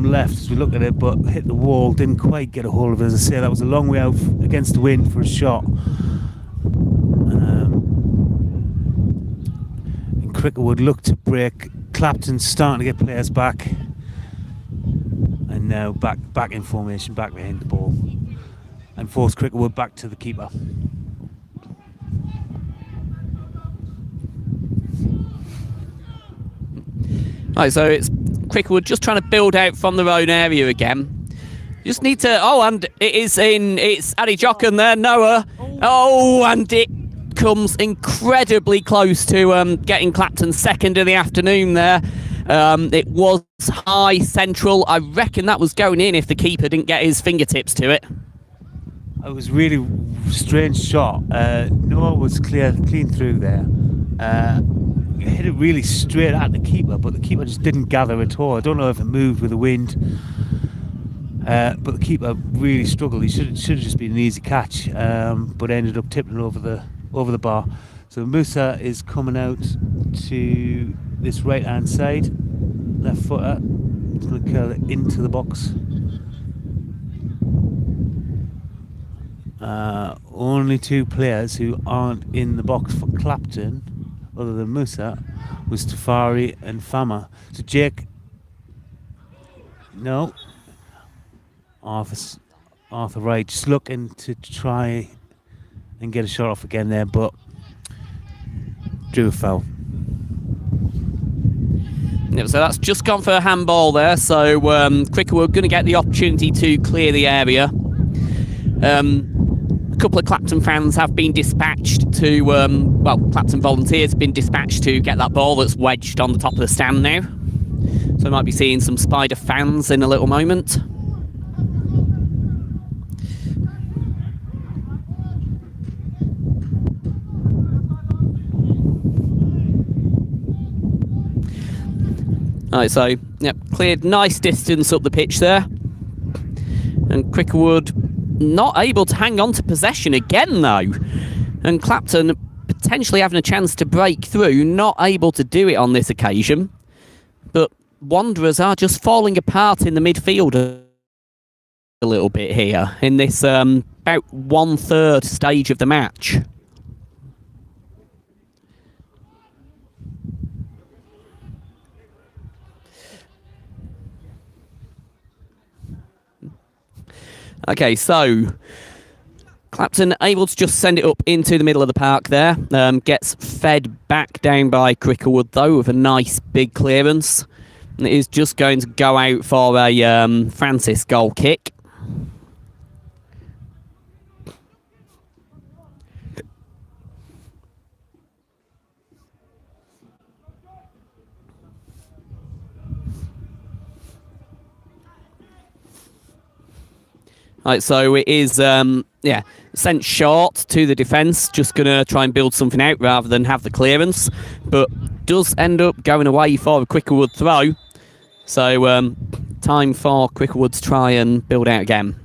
left as we look at it, but hit the wall, didn't quite get a hold of it. As I say, that was a long way out against the wind for a shot. And Cricklewood looked to break. Clapton's starting to get players back, and now back in formation, back behind the ball, and force Cricklewood back to the keeper. Right, so it's Cricklewood just trying to build out from their own area again. Just need to... Oh, and it's Addy Jocken there, Noah. Oh, and it comes incredibly close to getting Clapton second of the afternoon there. It was high central. I reckon that was going in if the keeper didn't get his fingertips to it. It was really strange shot. Noah was clean through there. Hit it really straight at the keeper, but the keeper just didn't gather at all. I don't know if it moved with the wind, but the keeper really struggled. He should have just been an easy catch, but ended up tipping over the bar. So Musa is coming out to this right hand side, left footer. He's going to curl it into the box. Only two players who aren't in the box for Clapton, other than Musa, was Tafari and Fama. So Jake, no, Arthur Wright just looking to try and get a shot off again there, but drew a foul. Yep, so that's just gone for a handball there. So Cricklewood going to get the opportunity to clear the area. A couple of Clapton fans have been dispatched to, Clapton volunteers have been dispatched to get that ball that's wedged on the top of the stand now. So we might be seeing some Spider fans in a little moment. Right, so, yep, cleared nice distance up the pitch there. And Cricklewood not able to hang on to possession again, though. And Clapton potentially having a chance to break through, not able to do it on this occasion. But Wanderers are just falling apart in the midfield a little bit here in this about 1/3 stage of the match. Okay, so Clapton able to just send it up into the middle of the park there. Gets fed back down by Cricklewood though with a nice big clearance. And it is just going to go out for a Francis goal kick. Right, so it is, sent short to the defence. Just going to try and build something out rather than have the clearance. But does end up going away for a Cricklewood throw. So, time for Cricklewood to try and build out again.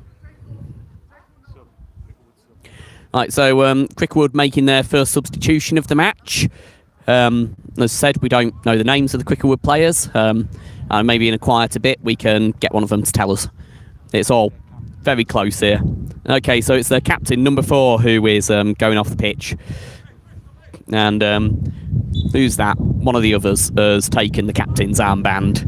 Right, so Cricklewood making their first substitution of the match. As said, we don't know the names of the Cricklewood players. Maybe in a quieter bit we can get one of them to tell us. It's all very close here. Okay, so it's the captain, number 4, who is going off the pitch. And who's that? One of the others has taken the captain's armband.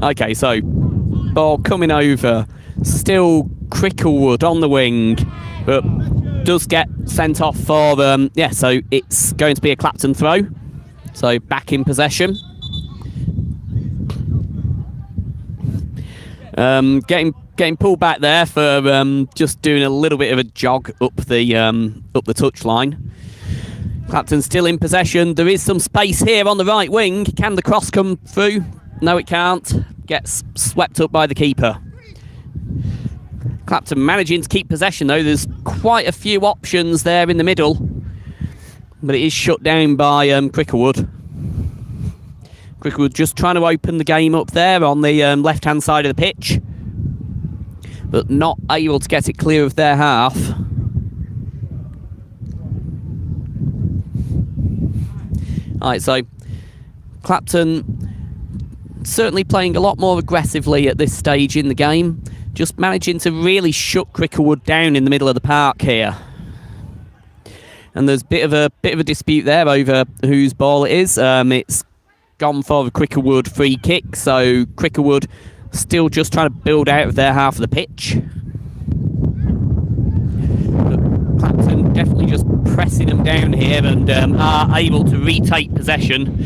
Okay, so ball coming over. Still Cricklewood on the wing, but does get sent off for so it's going to be a Clapton throw. So back in possession. Getting pulled back there for just doing a little bit of a jog up the touch line. Clapton still in possession. There is some space here on the right wing. Can the cross come through? No, it can't. Gets swept up by the keeper. Clapton managing to keep possession though. There's quite a few options there in the middle, but it is shut down by Cricklewood. Cricklewood just trying to open the game up there on the left-hand side of the pitch, but not able to get it clear of their half. Alright, so Clapton certainly playing a lot more aggressively at this stage in the game, just managing to really shut Cricklewood down in the middle of the park here. And there's a bit of a dispute there over whose ball it is. It's gone for the Cricklewood free kick, so Cricklewood still just trying to build out of their half of the pitch. But Clapton definitely just pressing them down here and are able to retake possession.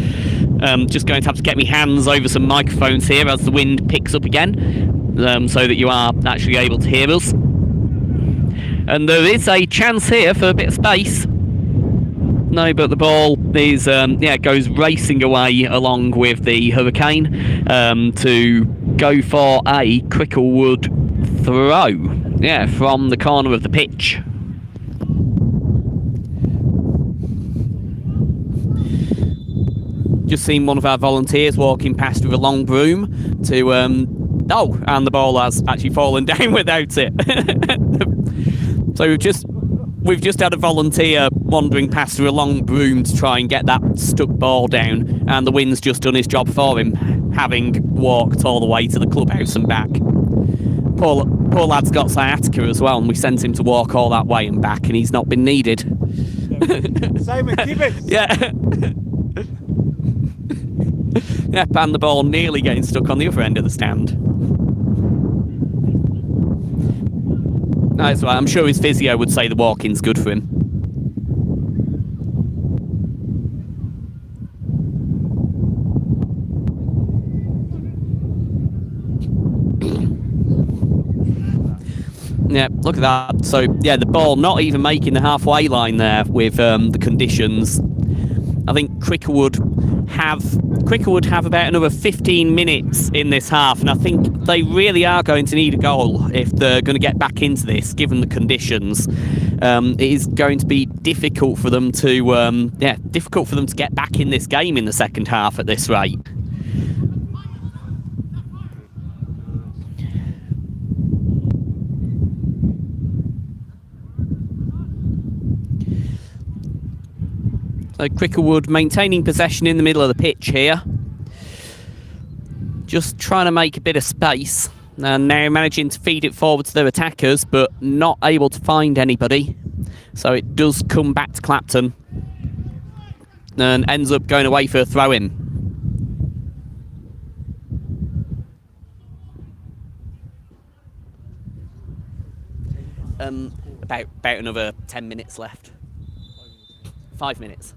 Just going to have to get my hands over some microphones here as the wind picks up again, so that you are actually able to hear us. And there is a chance here for a bit of space. No, but the ball is goes racing away along with the hurricane to go for a Cricklewood throw. From the corner of the pitch. Just seen one of our volunteers walking past with a long broom to and the ball has actually fallen down without it. So we've just had a volunteer wandering past with a long broom to try and get that stuck ball down, and the wind's just done his job for him, having walked all the way to the clubhouse and back. Poor lad's got sciatica as well, and we sent him to walk all that way and back, and he's not been needed. Simon, keep it! Yeah. Yep, and the ball nearly getting stuck on the other end of the stand. That's right, I'm sure his physio would say the walking's good for him. Yeah, look at that. So, the ball not even making the halfway line there with the conditions. I think Cricklewood have about another 15 minutes in this half, and I think they really are going to need a goal if they're going to get back into this, given the conditions. It is going to be difficult for them to get back in this game in the second half at this rate. So Cricklewood maintaining possession in the middle of the pitch here. Just trying to make a bit of space. And now managing to feed it forward to their attackers, but not able to find anybody. So it does come back to Clapton. And ends up going away for a throw-in. About another 10 minutes left. 5 minutes.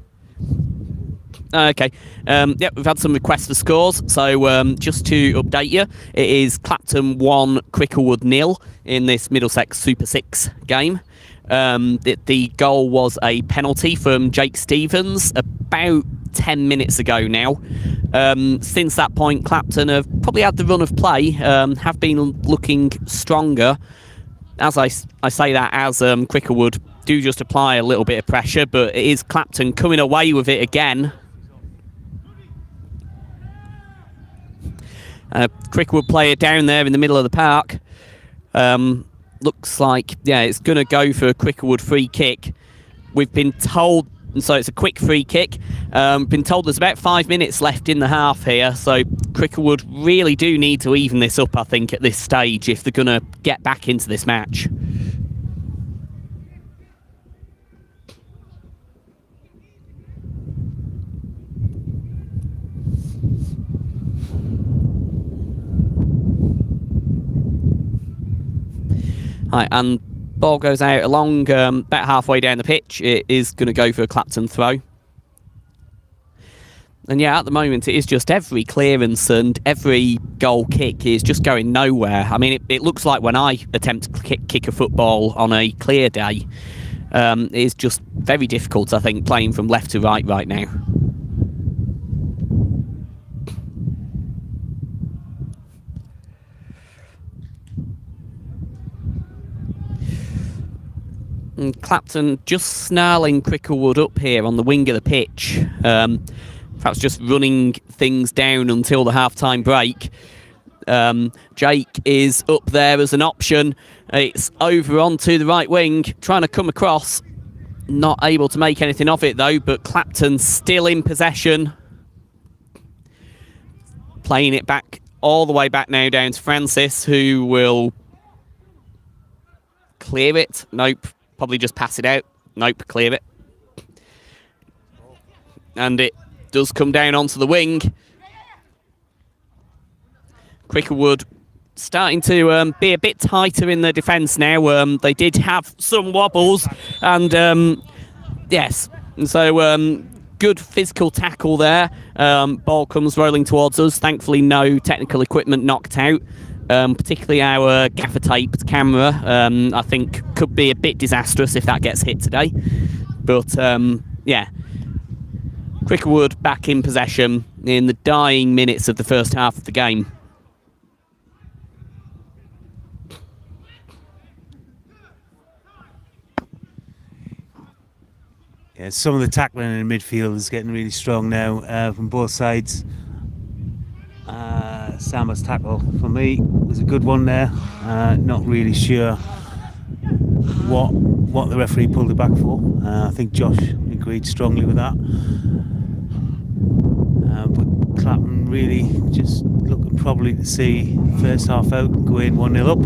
Okay. We've had some requests for scores. So just to update you, it is Clapton 1, Cricklewood 0 in this Middlesex Super 6 game. The goal was a penalty from Jake Stevens about 10 minutes ago now. Since that point, Clapton have probably had the run of play, have been looking stronger. As I say that, as Cricklewood do just apply a little bit of pressure, but it is Clapton coming away with it again. Cricklewood player down there in the middle of the park. Looks like, it's going to go for a Cricklewood free kick. We've been told, and so it's a quick free kick. Been told there's about 5 minutes left in the half here, so Cricklewood really do need to even this up, I think, at this stage if they're going to get back into this match. Right, and ball goes out along about halfway down the pitch. It is going to go for a Clapton throw. And at the moment it is just every clearance and every goal kick is just going nowhere. I mean, it looks like when I attempt to kick a football on a clear day, it is just very difficult, I think, playing from left to right now. And Clapton just snarling Cricklewood up here on the wing of the pitch. Perhaps just running things down until the half-time break. Jake is up there as an option. It's over onto the right wing, trying to come across. Not able to make anything of it though, but Clapton still in possession. Playing it back, all the way back now down to Francis, who will clear it. Nope. Probably just pass it out. Nope, clear it. And it does come down onto the wing. Cricklewood starting to be a bit tighter in the defence now. They did have some wobbles. And yes, and so good physical tackle there. Ball comes rolling towards us. Thankfully, no technical equipment knocked out. Particularly our gaffer-taped camera, I think could be a bit disastrous if that gets hit today. But, Cricklewood back in possession in the dying minutes of the first half of the game. Yeah, some of the tackling in the midfield is getting really strong now from both sides. Samba's tackle for me was a good one there. Not really sure what the referee pulled it back for. I think Josh agreed strongly with that. But Clapton really just looking probably to see first half out and go in 1-0 up.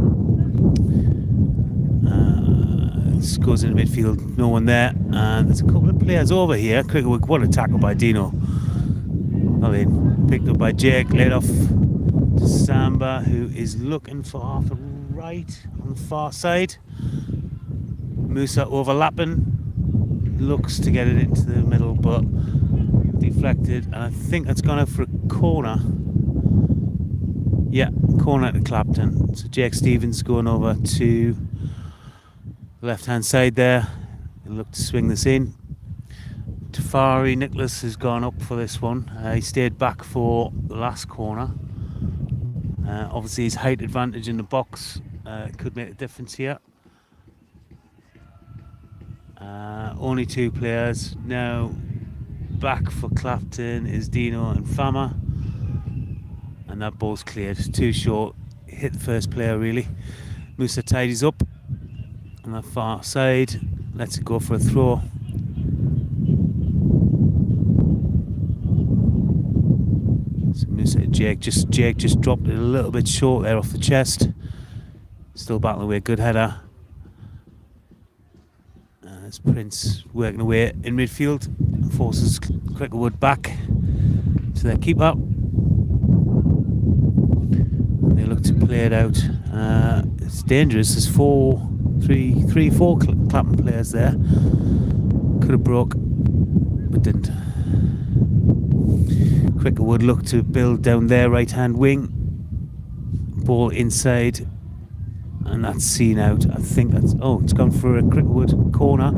Scores in the midfield, no one there. And there's a couple of players over here. Cricklewood, what a tackle by Dino. Picked up by Jake, laid off to Samba, who is looking for Arthur right on the far side. Musa overlapping, looks to get it into the middle, but deflected, and I think that's gone out for a corner. Yeah, corner to Clapton. So Jake Stevens going over to the left-hand side there. He'll look to swing this in. Tafari Nicholas has gone up for this one. He stayed back for the last corner. Obviously his height advantage in the box could make a difference here. Only two players. Now back for Clapton is Dino and Fama. And that ball's cleared. Too short. Hit the first player really. Musa tidies up on the far side. Lets it go for a throw. Jake just dropped it a little bit short there off the chest. Still battling away, good header. As Prince working away in midfield, forces Cricklewood back to their keeper. And they look to play it out. It's dangerous. There's four Clapton players there. Could have broke, but didn't. Cricklewood look to build down their right-hand wing. Ball inside. And that's seen out. I think that's... Oh, it's gone for a Cricklewood corner.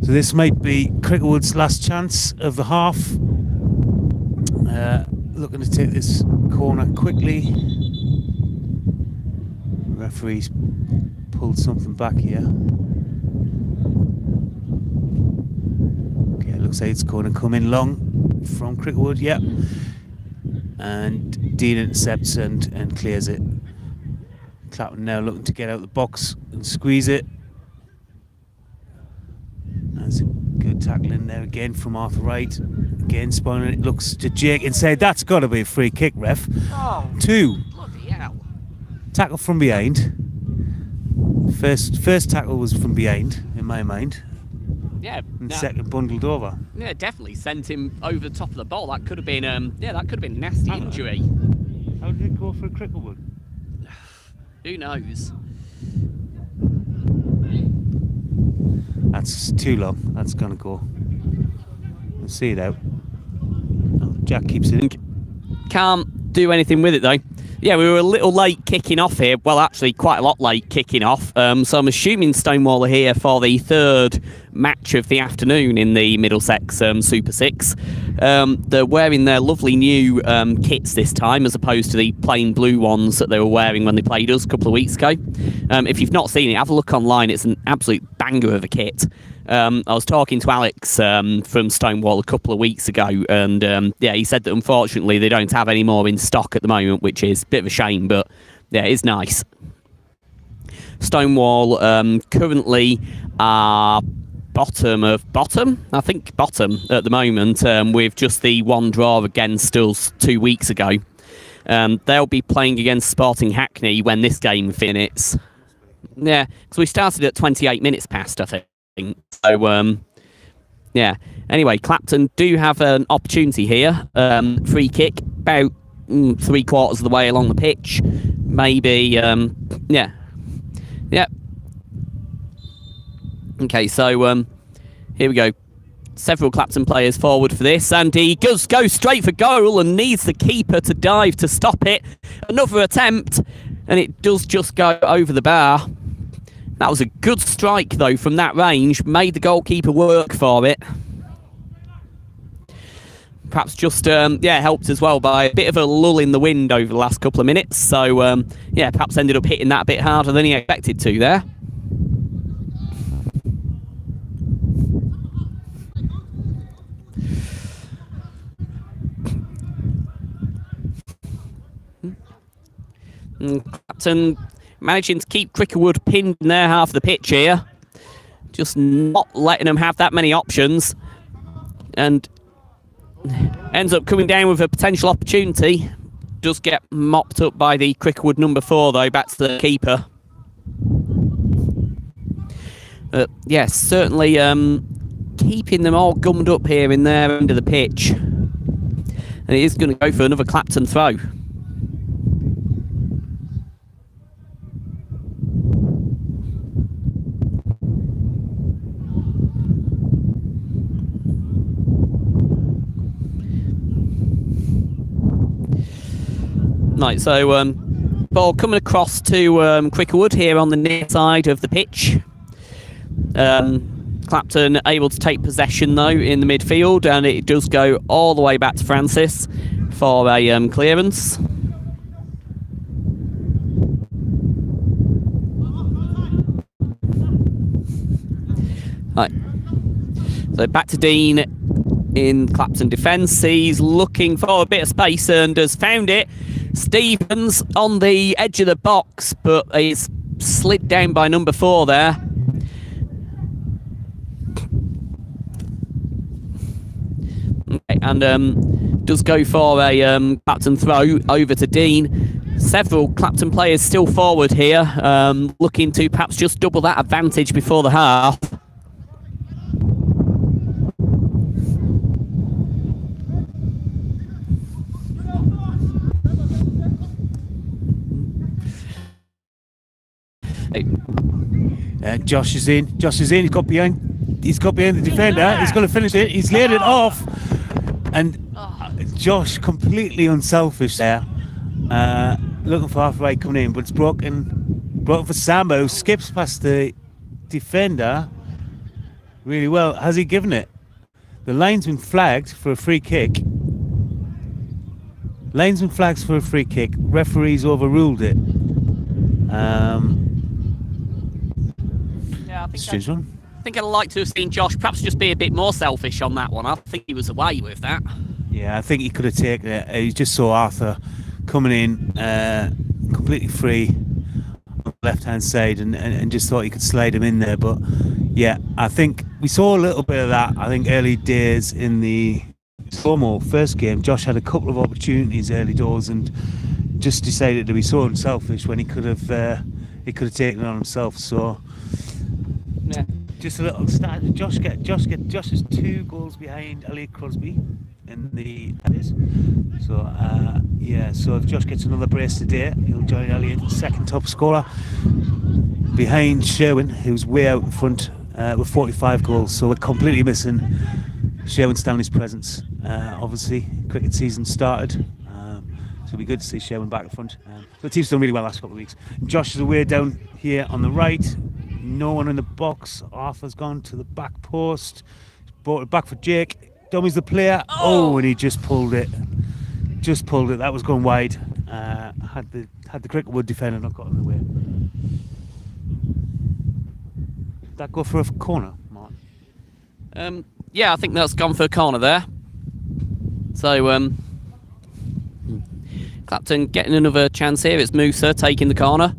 So this might be Cricklewood's last chance of the half. Looking to take this corner quickly. Referee's pulled something back here. Okay, it looks like it's going to come in long from Cricklewood. Yep. And Dean intercepts and clears it. Clapton now looking to get out the box and squeeze it. That's a good tackle in there again from Arthur Wright. Again, spawning it looks to Jake inside. That's got to be a free kick, ref. Oh, 2. bloody hell. Tackle from behind. First tackle was from behind, in my mind. Yeah. And second bundled over. Yeah, definitely sent him over the top of the ball. That could have been, that could have been a nasty injury. How did it go for Cricklewood? Who knows? That's too long. That's gonna go. We'll see it out. Oh, Jack keeps it in. Can't do anything with it though. Yeah, we were a little late kicking off here. Well, actually, quite a lot late kicking off. So I'm assuming Stonewall are here for the third match of the afternoon in the Middlesex Super 6. They're wearing their lovely new kits this time, as opposed to the plain blue ones that they were wearing when they played us a couple of weeks ago. If you've not seen it, have a look online. It's an absolute banger of a kit. I was talking to Alex from Stonewall a couple of weeks ago, and yeah, he said that unfortunately they don't have any more in stock at the moment, which is a bit of a shame, but yeah, it's nice. Stonewall currently are bottom, I think bottom at the moment, with just the one draw against us 2 weeks ago. They'll be playing against Sporting Hackney when this game finishes. Yeah, because we started at 28 minutes past, I think. So, yeah. Anyway, Clapton do have an opportunity here. Free kick, about 3/4 of the way along the pitch. Maybe, yeah. Yep. Okay, so here we go. Several Clapton players forward for this, and he does go straight for goal and needs the keeper to dive to stop it. Another attempt, and it does just go over the bar. That was a good strike, though, from that range. Made the goalkeeper work for it. Perhaps just, yeah, helped as well by a bit of a lull in the wind over the last couple of minutes. So, yeah, perhaps ended up hitting that a bit harder than he expected to there. Clapton managing to keep Cricklewood pinned in their half of the pitch here. Just not letting them have that many options. And ends up coming down with a potential opportunity. Does get mopped up by the Cricklewood number 4, though, back to the keeper. Yes, certainly keeping them all gummed up here in their end of the pitch. And it is going to go for another Clapton throw. Right, so ball coming across to Cricklewood here on the near side of the pitch. Clapton able to take possession, though, in the midfield, and it does go all the way back to Francis for a clearance. Right. So back to Dean in Clapton defence. He's looking for a bit of space and has found it. Stevens on the edge of the box, but he's slid down by number 4 there. Okay, and does go for a Clapton throw over to Dean. Several Clapton players still forward here, looking to perhaps just double that advantage before the half. Josh is in. He's got behind. He's got behind the defender. He's going to finish it. He's laid it off, and Josh completely unselfish there, looking for half right coming in, but it's broken for Sambo. Skips past the defender really well. Has he given it? The linesman flagged for a free kick. Linesman flags for a free kick. Referees overruled it. Yeah, I Strange one. think I'd like to have seen Josh perhaps just be a bit more selfish on that one. I think he was away with that. Yeah, I think he could have taken it. He just saw Arthur coming in completely free on the left-hand side and just thought he could slide him in there. But yeah, I think we saw a little bit of that. I think early days in the Slomo first game, Josh had a couple of opportunities early doors and just decided to be so unselfish when he could have taken it on himself. So Yeah. just a little start. Josh is 2 goals behind Elliot Crosby in the so so if Josh gets another brace today, he'll join Elliot, second top scorer, behind Sherwin, who's way out in front with 45 goals. So we're completely missing Sherwin Stanley's presence. Obviously, cricket season started, so it'll be good to see Sherwin back in front. The team's done really well last couple of weeks. Josh is away down here on the right. No one in the box. Arthur's gone to the back post. Brought it back for Jake. Dummy's the player. Oh, and he just pulled it. That was going wide. Had the Cricklewood defender not got in the way. Did that go for a corner, Mark? Yeah, I think that's gone for a corner there. So, Clapton getting another chance here. It's Musa taking the corner.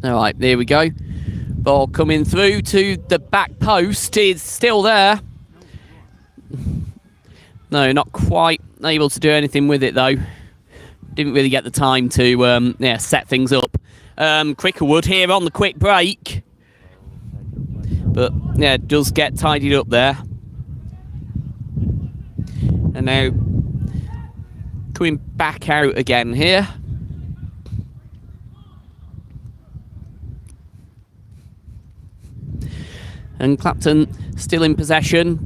All right, there we go. Ball coming through to the back post. It's still there. No, not quite able to do anything with it, though. Didn't really get the time to set things up. Cricklewood here on the quick break. But, yeah, it does get tidied up there. And now coming back out again here. And Clapton still in possession.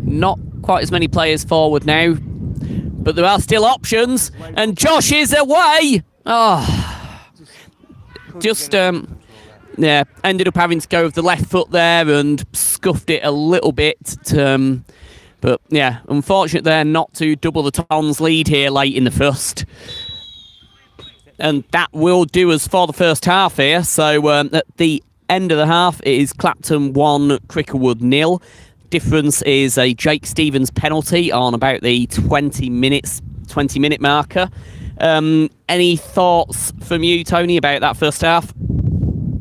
Not quite as many players forward now, but there are still options. And Josh is away. Ended up having to go with the left foot there and scuffed it a little bit. But yeah, unfortunate there not to double the Tons lead here late in the first. And that will do us for the first half here. So at the end of the half, it is Clapton 1, Cricklewood 0. Difference is a Jake Stevens penalty on about the 20-minute marker. Any thoughts from you, Tony, about that first half?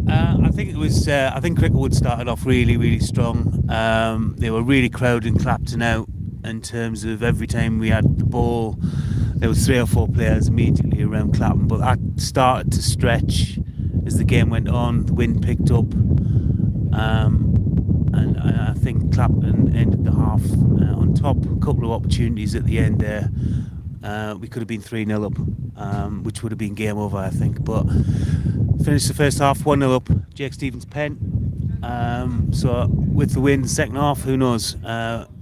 I think it was. I think Cricklewood started off really, really strong. They were really crowding Clapton out in terms of every time we had the ball, there was 3 or 4 players immediately around Clapton. But that started to stretch as the game went on. The wind picked up, and I think Clapton ended the half on top. A couple of opportunities at the end there. We could have been 3-0 up, which would have been game over, I think. But finished the first half 1-0 up. Jake Stevens pen. So with the win, the second half, who knows?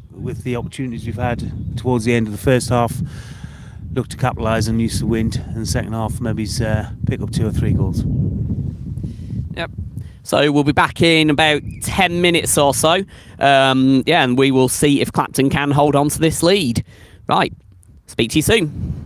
With the opportunities we've had towards the end of the first half, look to capitalise and use the wind. In the second half, maybe pick up 2 or 3 goals. Yep. So we'll be back in about 10 minutes or so. And we will see if Clapton can hold on to this lead. Right. Speak to you soon.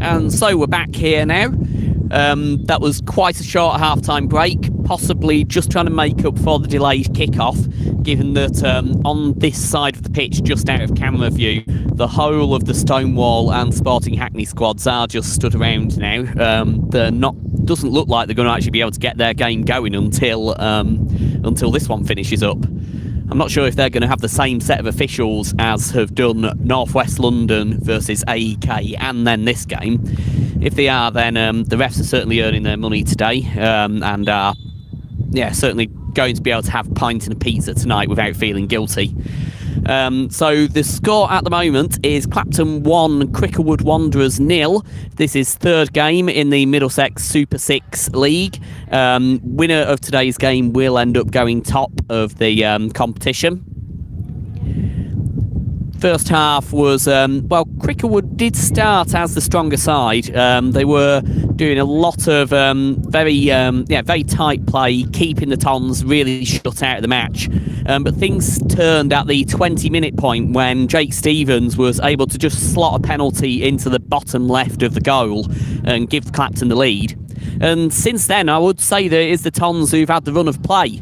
and so we're back here now. That was quite a short half-time break, possibly just trying to make up for the delayed kick-off, given that on this side of the pitch, just out of camera view, the whole of the Stonewall and Sporting Hackney squads are just stood around now. Doesn't look like they're going to actually be able to get their game going until this one finishes up. I'm not sure if they're going to have the same set of officials as have done North West London versus AEK and then this game. If they are, then the refs are certainly earning their money today, and are certainly going to be able to have a pint and a pizza tonight without feeling guilty. So the score at the moment is Clapton 1, Cricklewood Wanderers 0. This is third game in the Middlesex Super 6 League. Winner of today's game will end up going top of the competition. First half was, Cricklewood did start as the stronger side. They were doing a lot of very tight play, keeping the Tons really shut out of the match. But things turned at the 20-minute point when Jake Stevens was able to just slot a penalty into the bottom left of the goal and give Clapton the lead. And since then, I would say that it is the Tons who've had the run of play.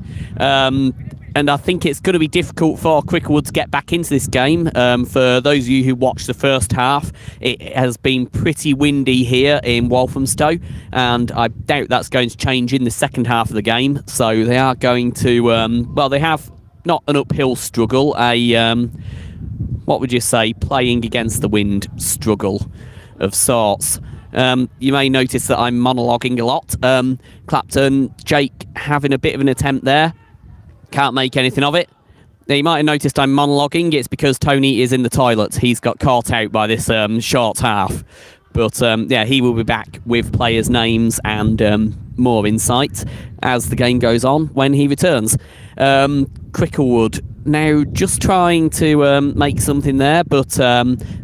And I think it's going to be difficult for Cricklewood to get back into this game. For those of you who watched the first half, it has been pretty windy here in Walthamstow, and I doubt that's going to change in the second half of the game. So they are going to, they have not an uphill struggle, what would you say, playing against the wind struggle of sorts. You may notice that I'm monologuing a lot. Clapton, Jake having a bit of an attempt there. Can't make anything of it. Now, you might have noticed I'm monologuing. It's because Tony is in the toilet. He's got caught out by this short half. But he will be back with players' names and more insight as the game goes on when he returns. Cricklewood now just trying to make something there, but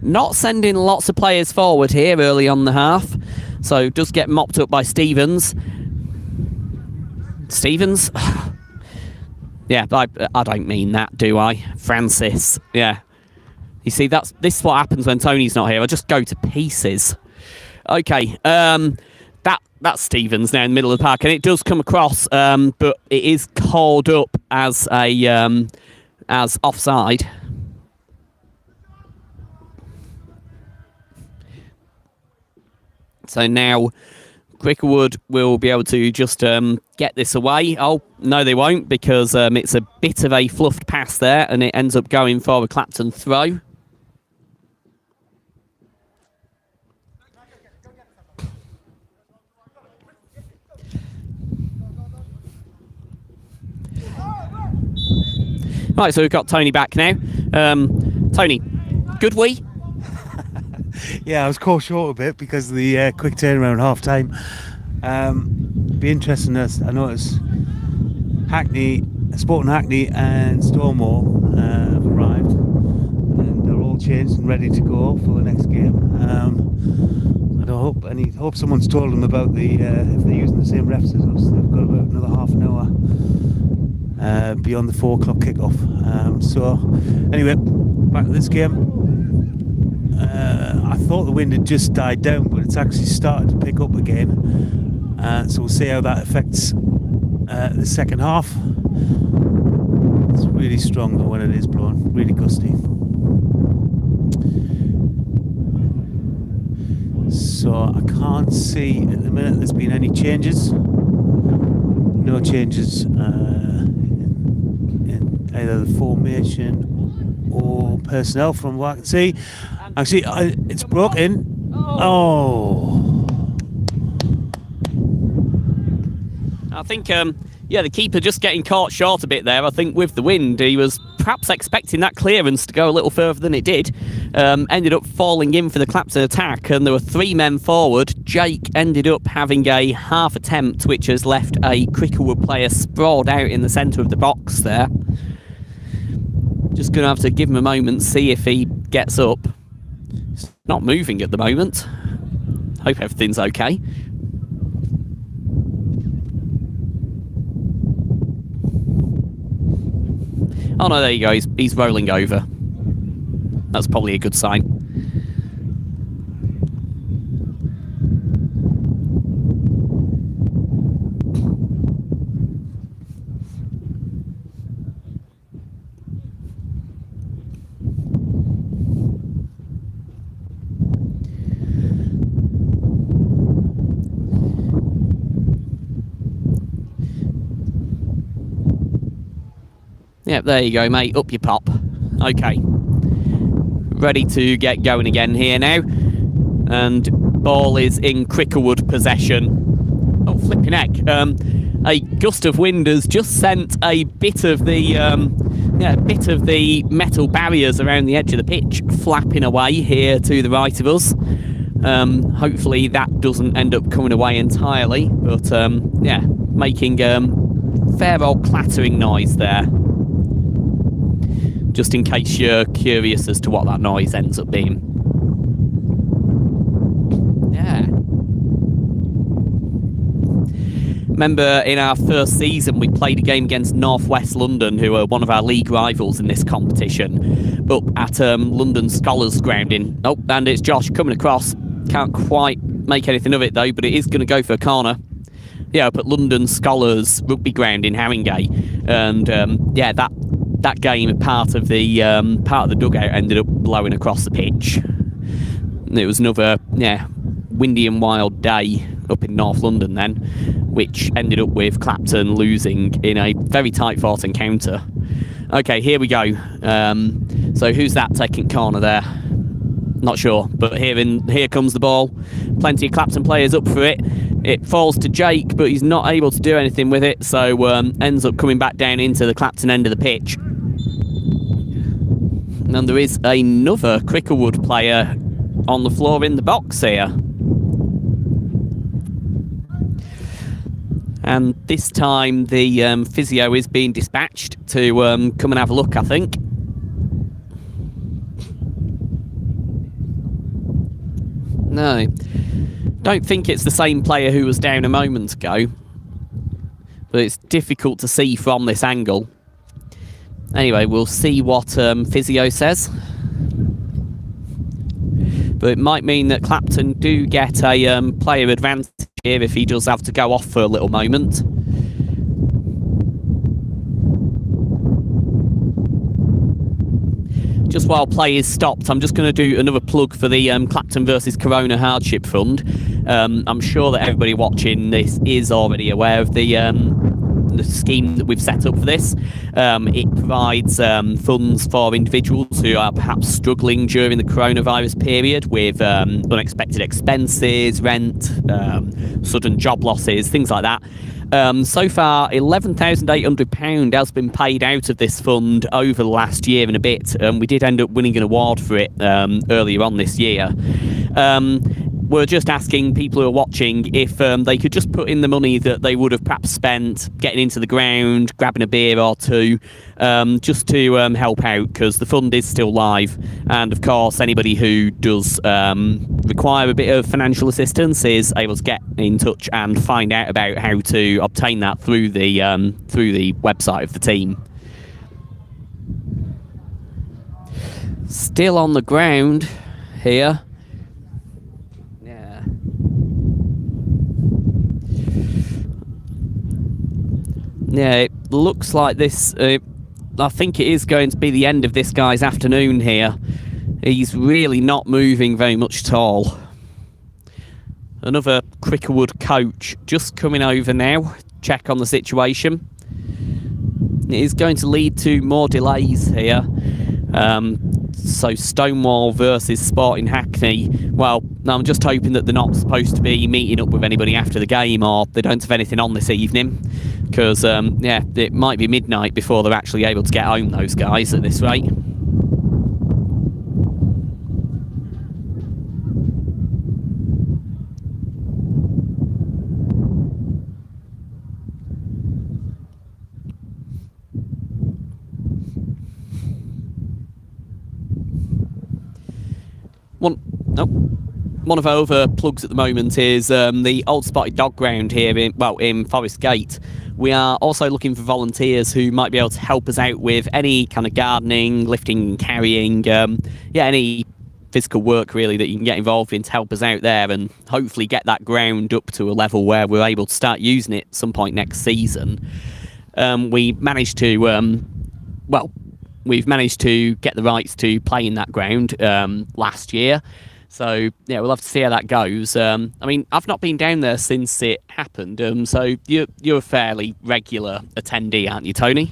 not sending lots of players forward here early on the half. So does get mopped up by Stevens. Stevens? Yeah, I don't mean that, do I? Francis, yeah. You see, this is what happens when Tony's not here. I just go to pieces. Okay, that's Stevens now in the middle of the park, and it does come across, but it is called up as offside. So now Cricklewood will be able to just get this away. Oh, no, they won't, because it's a bit of a fluffed pass there, and it ends up going for a Clapton throw. Right, so we've got Tony back now. Tony, good wee? Yeah, I was caught short a bit because of the quick turnaround half time. Be interesting. I noticed Sporting Hackney and Stonewall have arrived, and they're all changed and ready to go for the next game. I hope someone's told them about if they're using the same refs as us. They've got about another half an hour beyond the 4 o'clock kickoff. So anyway, back to this game. I thought the wind had just died down, but it's actually started to pick up again. So we'll see how that affects the second half. It's really strong though when it is blowing, really gusty. So I can't see at the minute there's been any changes. No changes in either the formation or personnel from what I can see. Actually, it's broken. Oh. I think, the keeper just getting caught short a bit there. I think with the wind, he was perhaps expecting that clearance to go a little further than it did. Ended up falling in for the Clapton attack, and there were 3 men forward. Jake ended up having a half attempt, which has left a Cricklewood player sprawled out in the centre of the box there. Just going to have to give him a moment, see if he gets up. It's not moving at the moment. Hope everything's okay. Oh no, there you go, he's rolling over. That's probably a good sign. Yep, there you go, mate. Up you pop. Okay. Ready to get going again here now. And ball is in Cricklewood possession. Oh, flipping heck. A gust of wind has just sent a bit of the metal barriers around the edge of the pitch flapping away here to the right of us. Hopefully that doesn't end up coming away entirely, but yeah, making fair old clattering noise there. Just in case you're curious as to what that noise ends up being. Yeah. Remember in our first season we played a game against North West London, who are one of our league rivals in this competition, but at London Scholars Ground in... Oh, and it's Josh coming across. Can't quite make anything of it though, but it is going to go for a corner. Yeah, up at London Scholars Rugby Ground in Haringey. And yeah, that game, part of the dugout ended up blowing across the pitch. And it was another, yeah, windy and wild day up in North London then, which ended up with Clapton losing in a very tight fought encounter. Okay, here we go. So who's that taking corner there? Not sure, but here comes the ball. Plenty of Clapton players up for it. It falls to Jake, but he's not able to do anything with it, so ends up coming back down into the Clapton end of the pitch. And there is another Cricklewood player on the floor in the box here. And this time the physio is being dispatched to come and have a look, I think. No, don't think it's the same player who was down a moment ago, but it's difficult to see from this angle. Anyway, we'll see what physio says. But it might mean that Clapton do get a player advantage here if he does have to go off for a little moment. Just while play is stopped, I'm just going to do another plug for the Clapton versus Corona Hardship Fund. I'm sure that everybody watching this is already aware of the scheme that we've set up for this. It provides funds for individuals who are perhaps struggling during the coronavirus period with unexpected expenses, rent, sudden job losses, things like that. So far, £11,800 has been paid out of this fund over the last year and a bit. We did end up winning an award for it earlier on this year. We're just asking people who are watching if they could just put in the money that they would have perhaps spent getting into the ground, grabbing a beer or two, just to help out, because the fund is still live. And of course, anybody who does require a bit of financial assistance is able to get in touch and find out about how to obtain that through the website of the team. Still on the ground here. Yeah, it looks like this, I think it is going to be the end of this guy's afternoon here. He's really not moving very much at all. Another Cricklewood coach just coming over now, check on the situation. It is going to lead to more delays here. So Stonewall versus Sporting Hackney. Well, I'm just hoping that they're not supposed to be meeting up with anybody after the game, or they don't have anything on this evening. Because, yeah, it might be midnight before they're actually able to get home, those guys, at this rate. One of our other plugs at the moment is the Old Spotted Dog Ground here in Forest Gate. We are also looking for volunteers who might be able to help us out with any kind of gardening, lifting and carrying, any physical work really that you can get involved in to help us out there, and hopefully get that ground up to a level where we're able to start using it at some point next season. We've managed to get the rights to play in that ground last year. So, yeah, we'll have to see how that goes. I mean, I've not been down there since it happened, so you're a fairly regular attendee, aren't you, Tony?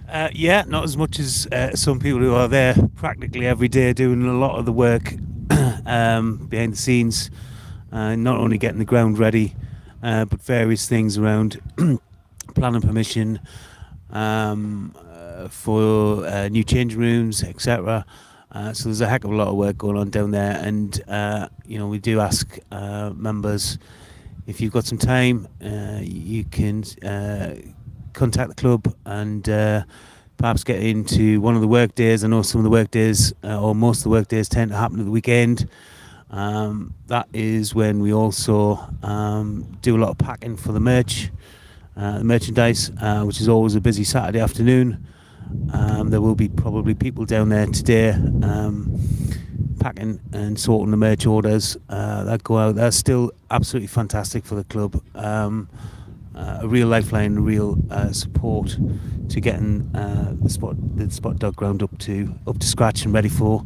Yeah, not as much as some people who are there practically every day doing a lot of the work behind the scenes, not only getting the ground ready, but various things around planning permission for new changing rooms, etc. So there's a heck of a lot of work going on down there, and we do ask members, if you've got some time, you can contact the club and perhaps get into one of the work days. I know some of the work days, or most of the work days, tend to happen at the weekend. That is when we also do a lot of packing for the merchandise, which is always a busy Saturday afternoon. There will be probably people down there today packing and sorting the merch orders that go out. That's still absolutely fantastic for the club. A real lifeline, a real support to getting the spot dog ground up to scratch and ready for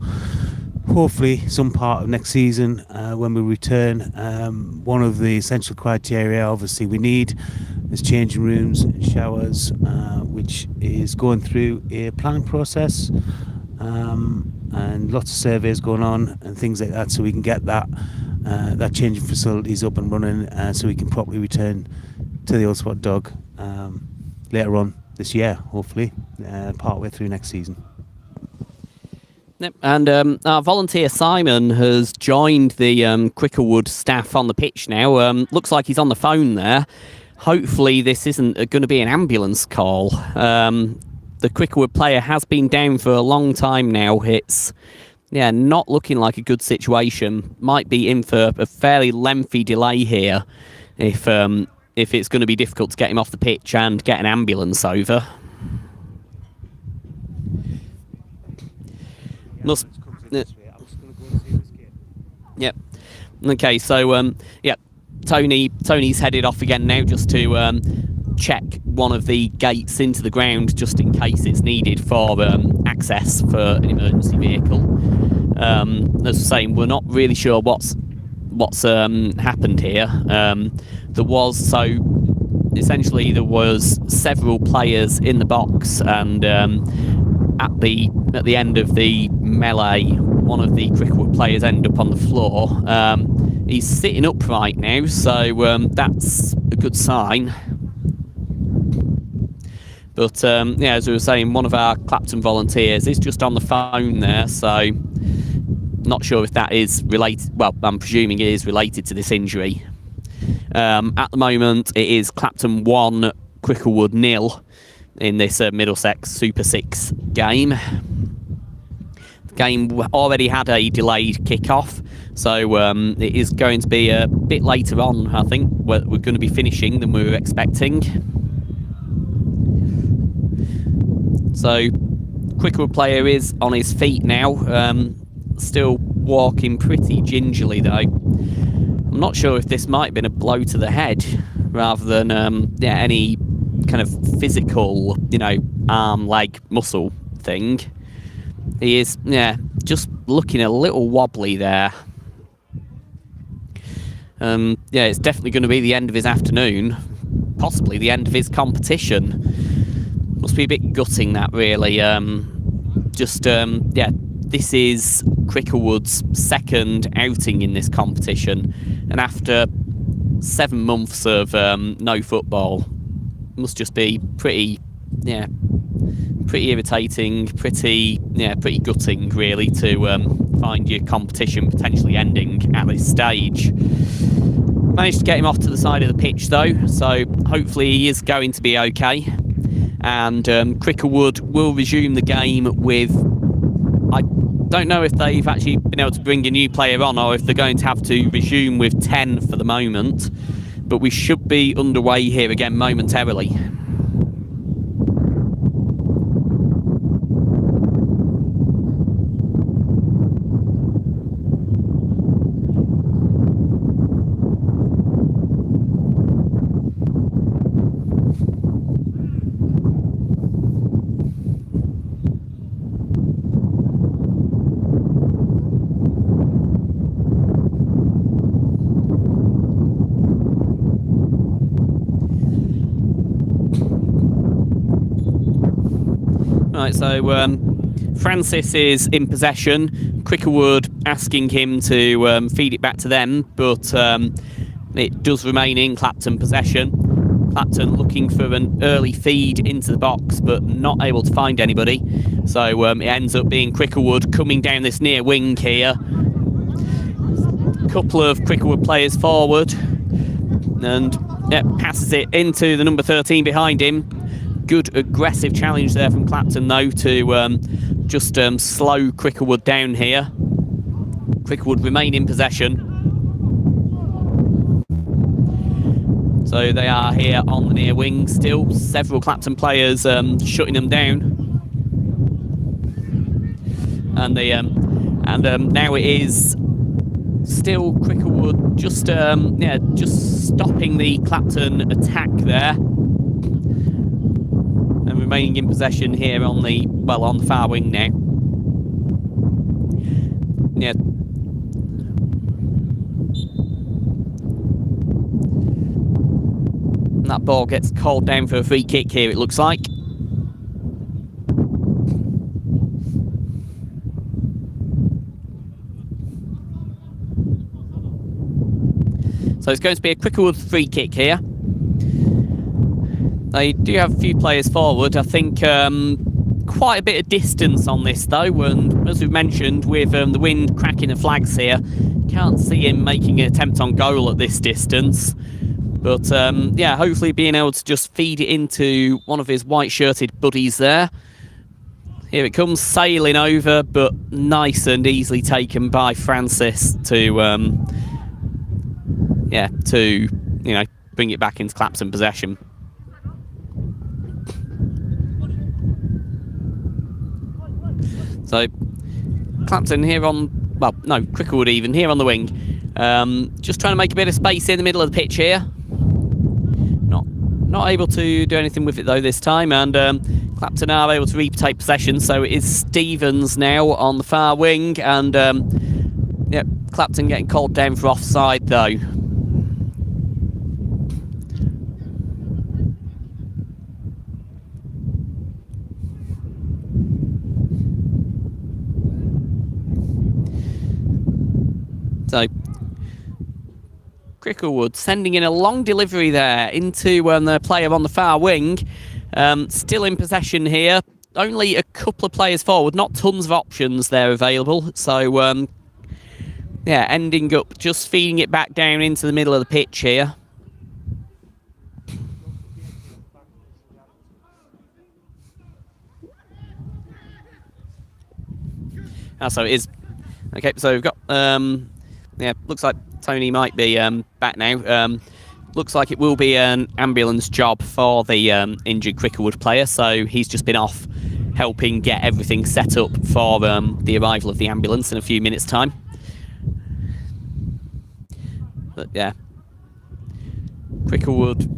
hopefully some part of next season when we return. One of the essential criteria obviously we need is changing rooms and showers, which is going through a planning process, and lots of surveys going on and things like that, so we can get that changing facilities up and running, so we can properly return to the Old Spot Dog later on this year, hopefully, partway through next season. Yep. And our volunteer Simon has joined the Cricklewood staff on the pitch now. Looks like he's on the phone there. Hopefully this isn't going to be an ambulance call. The Cricklewood player has been down for a long time now. It's not looking like a good situation. Might be in for a fairly lengthy delay here if it's going to be difficult to get him off the pitch and get an ambulance over. Yep. Okay, so Tony's headed off again now just to check one of the gates into the ground just in case it's needed for access for an emergency vehicle. As I was saying, we're not really sure what's happened here. There was several players in the box, and at the end of the melee, one of the Cricklewood players ended up on the floor. He's sitting upright now, so that's a good sign. But as we were saying, one of our Clapton volunteers is just on the phone there, so not sure if that is related. Well, I'm presuming it is related to this injury. At the moment, it is Clapton 1, Cricklewood 0 in this Middlesex Super 6 game. The game already had a delayed kick-off, so it is going to be a bit later on, I think. We're going to be finishing than we were expecting. So, Cricklewood player is on his feet now, still walking pretty gingerly though. I'm not sure if this might have been a blow to the head rather than any kind of physical, arm, leg, muscle thing. He is, just looking a little wobbly there. It's definitely going to be the end of his afternoon, possibly the end of his competition. Must be a bit gutting, that, really. This is Cricklewood's second outing in this competition, and after 7 months of no football, must just be pretty irritating, pretty gutting, really, to find your competition potentially ending at this stage. Managed to get him off to the side of the pitch though, so hopefully he is going to be okay. And Cricklewood will resume the game with, I don't know if they've actually been able to bring a new player on or if they're going to have to resume with 10 for the moment, but we should be underway here again momentarily. Right, so Francis is in possession. Cricklewood asking him to feed it back to them, but it does remain in Clapton possession. Clapton looking for an early feed into the box, but not able to find anybody. So it ends up being Cricklewood coming down this near wing here. Couple of Cricklewood players forward, and passes it into the number 13 behind him. Good aggressive challenge there from Clapton though to just slow Cricklewood down here. Cricklewood remain in possession. So they are here on the near wing still. Several Clapton players shutting them down. And now it is still Cricklewood just just stopping the Clapton attack there. And remaining in possession here on the far wing now. Yeah. That ball gets called down for a free kick here, it looks like. So it's going to be a Cricklewood free kick here. They do have a few players forward. I think quite a bit of distance on this though, and as we've mentioned, with the wind cracking the flags here, can't see him making an attempt on goal at this distance. But yeah, hopefully being able to just feed it into one of his white-shirted buddies there. Here it comes, sailing over, but nice and easily taken by Francis to bring it back into Clapton possession. So Clapton here on, Cricklewood even here on the wing, just trying to make a bit of space in the middle of the pitch here. Not able to do anything with it though this time, and Clapton are able to retake possession. So it is Stevens now on the far wing, and Clapton getting called down for offside though. So Cricklewood sending in a long delivery there into the player on the far wing. Still in possession here. Only a couple of players forward, not tons of options there available. So ending up just feeding it back down into the middle of the pitch here. So it is. Okay, so we've got looks like Tony might be back now. Looks like it will be an ambulance job for the injured Cricklewood player, so he's just been off helping get everything set up for the arrival of the ambulance in a few minutes' time. But yeah, Cricklewood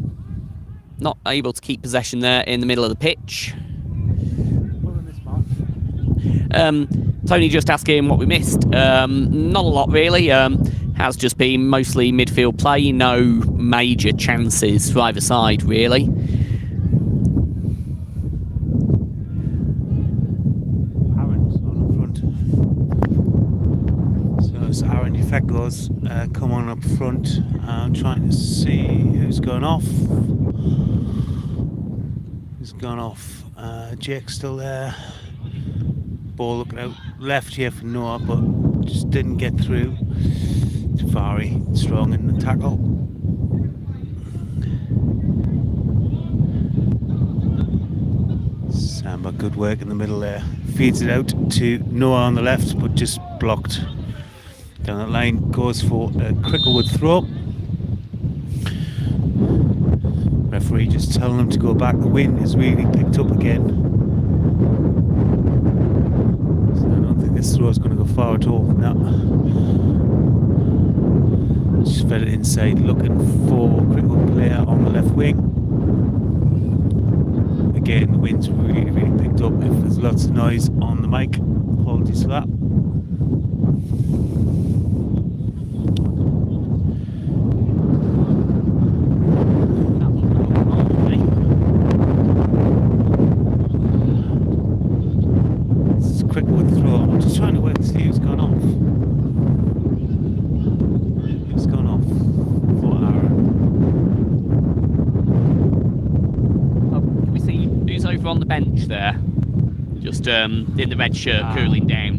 not able to keep possession there in the middle of the pitch. Tony just asking what we missed. Not a lot really. Has just been mostly midfield play, no major chances for either side really. Aaron's on up front. So it's Aaron Defecos come on up front. I'm trying to see who's gone off. Who's gone off? Jake's still there. Ball looking out left here for Noah, but just didn't get through. Tafari strong in the tackle. Samba, good work in the middle there. Feeds it out to Noah on the left, but just blocked. Down that line, goes for a Cricklewood throw. Referee just telling him to go back. The wind is really picked up again. This throw is going to go far at all. No. Just fed it inside, looking for Cricklewood player on the left wing. Again, the wind's really, really picked up. If there's lots of noise on the mic, apologies for that. just in the red shirt cooling down.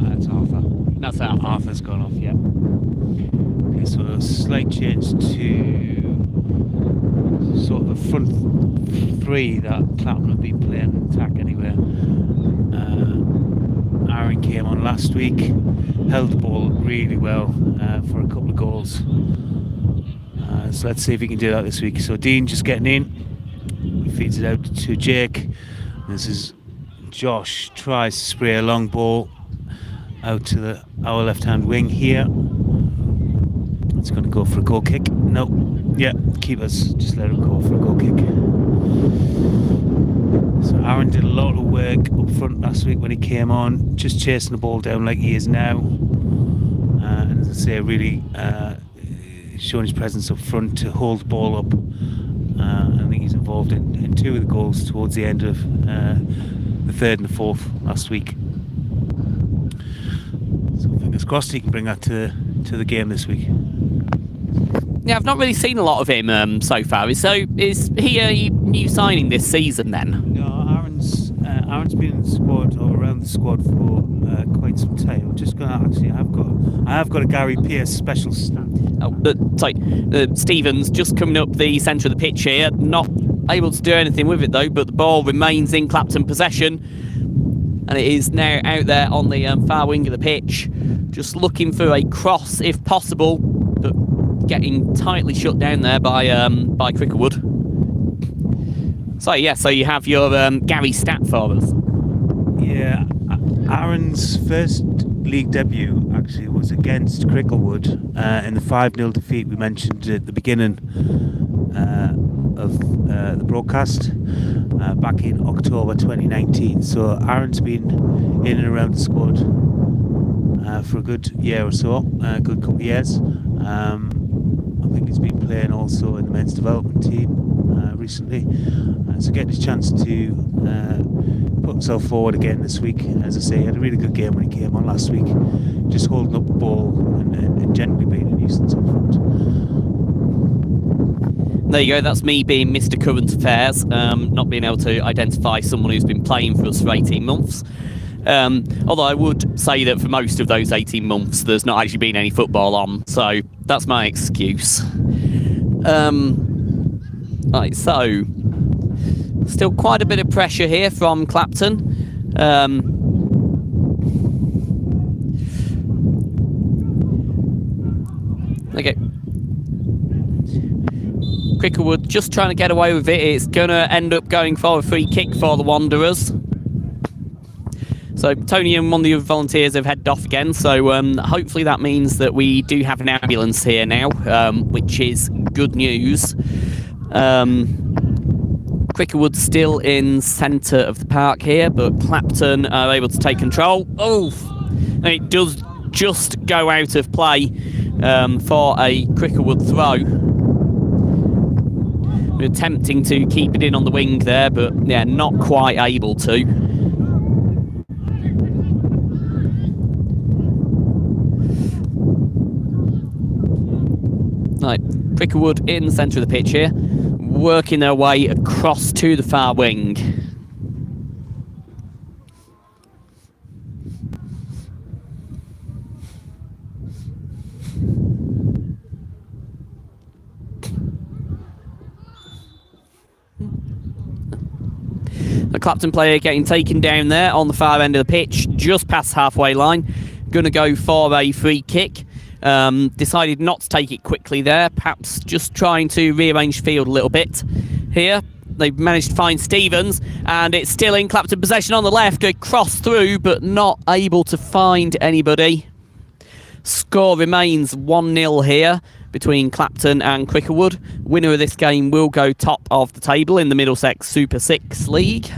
That's Arthur. That's Arthur. Arthur's gone off, yeah. Okay, so a slight change to sort of the front three that Clapton have been playing attack anyway. Aaron came on last week, held the ball really well for a couple of goals. So let's see if he can do that this week. So Dean just getting in, he feeds it out to Jake. This is Josh, tries to spray a long ball out to our left-hand wing here. It's going to go for a goal kick. No, yeah, keepers, just let him go for a goal kick. So Aaron did a lot of work up front last week when he came on, just chasing the ball down like he is now. And as I say, really showing his presence up front to hold the ball up. I think he's involved in two of the goals towards the end of the third and the fourth last week. So fingers crossed he can bring that to the game this week. Yeah, I've not really seen a lot of him so far. So is he a new signing this season then? No, Aaron's been in the squad or around the squad for quite some time. I'm just gonna actually, I have got a Gary Pearce special stat. Oh, Stevens just coming up the centre of the pitch here, not able to do anything with it though, but the ball remains in Clapton possession, and it is now out there on the far wing of the pitch, just looking for a cross if possible, but getting tightly shut down there by Cricklewood. So yeah, so you have your Gary stat for us. Yeah, Aaron's first league debut actually was against Cricklewood in the 5-0 defeat we mentioned at the beginning of the broadcast back in October 2019. So Aaron's been in and around the squad for a good year or so, a good couple of years. I think he's been playing also in the men's development team recently, so getting his chance to put himself forward again this week. As I say, he had a really good game when he came on last week, just holding up the ball and generally being a nuisance up front. There you go, that's me being Mr. Current Affairs, not being able to identify someone who's been playing for us for 18 months. Although I would say that for most of those 18 months there's not actually been any football on, so that's my excuse. Right, so still quite a bit of pressure here from Clapton. Okay. Cricklewood just trying to get away with it. It's going to end up going for a free kick for the Wanderers. So Tony and one of the other volunteers have headed off again, so hopefully that means that we do have an ambulance here now, which is good news. Cricklewood still in centre of the park here, but Clapton are able to take control. Oh, and it does just go out of play for a Cricklewood throw. We're attempting to keep it in on the wing there, but yeah, not quite able to. Right, Cricklewood in the centre of the pitch here, working their way across to the far wing. The Clapton player getting taken down there on the far end of the pitch, just past halfway line. Going to go for a free kick. Decided not to take it quickly there, perhaps just trying to rearrange field a little bit here. They've managed to find Stevens, and it's still in Clapton possession on the left. They cross through, but not able to find anybody. Score remains 1-0 here between Clapton and Cricklewood. Winner of this game will go top of the table in the Middlesex Super 6 League.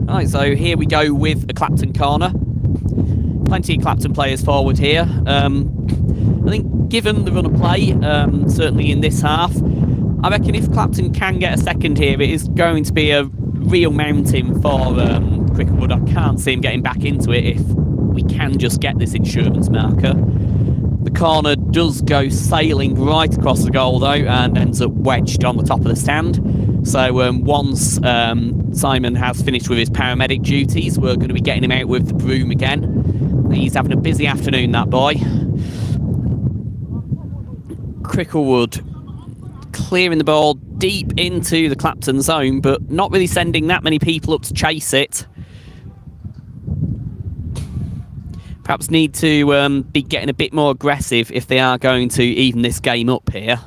Right, so here we go with a Clapton corner. Plenty of Clapton players forward here. I think given the run of play, certainly in this half, I reckon if Clapton can get a second here, it is going to be a real mountain for Cricklewood. I can't see him getting back into it if we can just get this insurance marker. The corner does go sailing right across the goal though, and ends up wedged on the top of the stand. So once Simon has finished with his paramedic duties, we're going to be getting him out with the broom again. He's having a busy afternoon, that boy. Cricklewood clearing the ball deep into the Clapton zone, but not really sending that many people up to chase it. Perhaps need to be getting a bit more aggressive if they are going to even this game up here.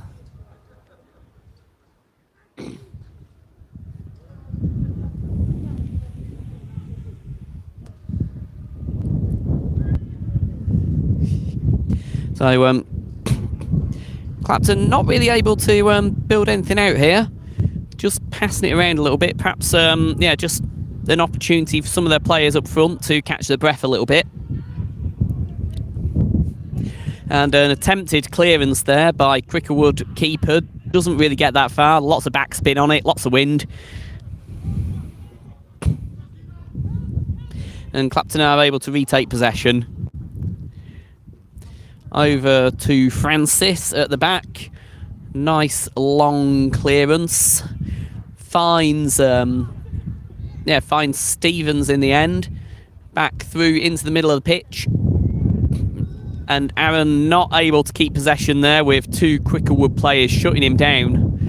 So Clapton not really able to build anything out here. Just passing it around a little bit. Perhaps yeah, just an opportunity for some of their players up front to catch their breath a little bit. And an attempted clearance there by Cricklewood keeper. Doesn't really get that far. Lots of backspin on it, lots of wind. And Clapton are able to retake possession. Over to Francis at the back. Nice long clearance. Finds finds Stevens in the end. Back through into the middle of the pitch. And Aaron not able to keep possession there with two Cricklewood players shutting him down.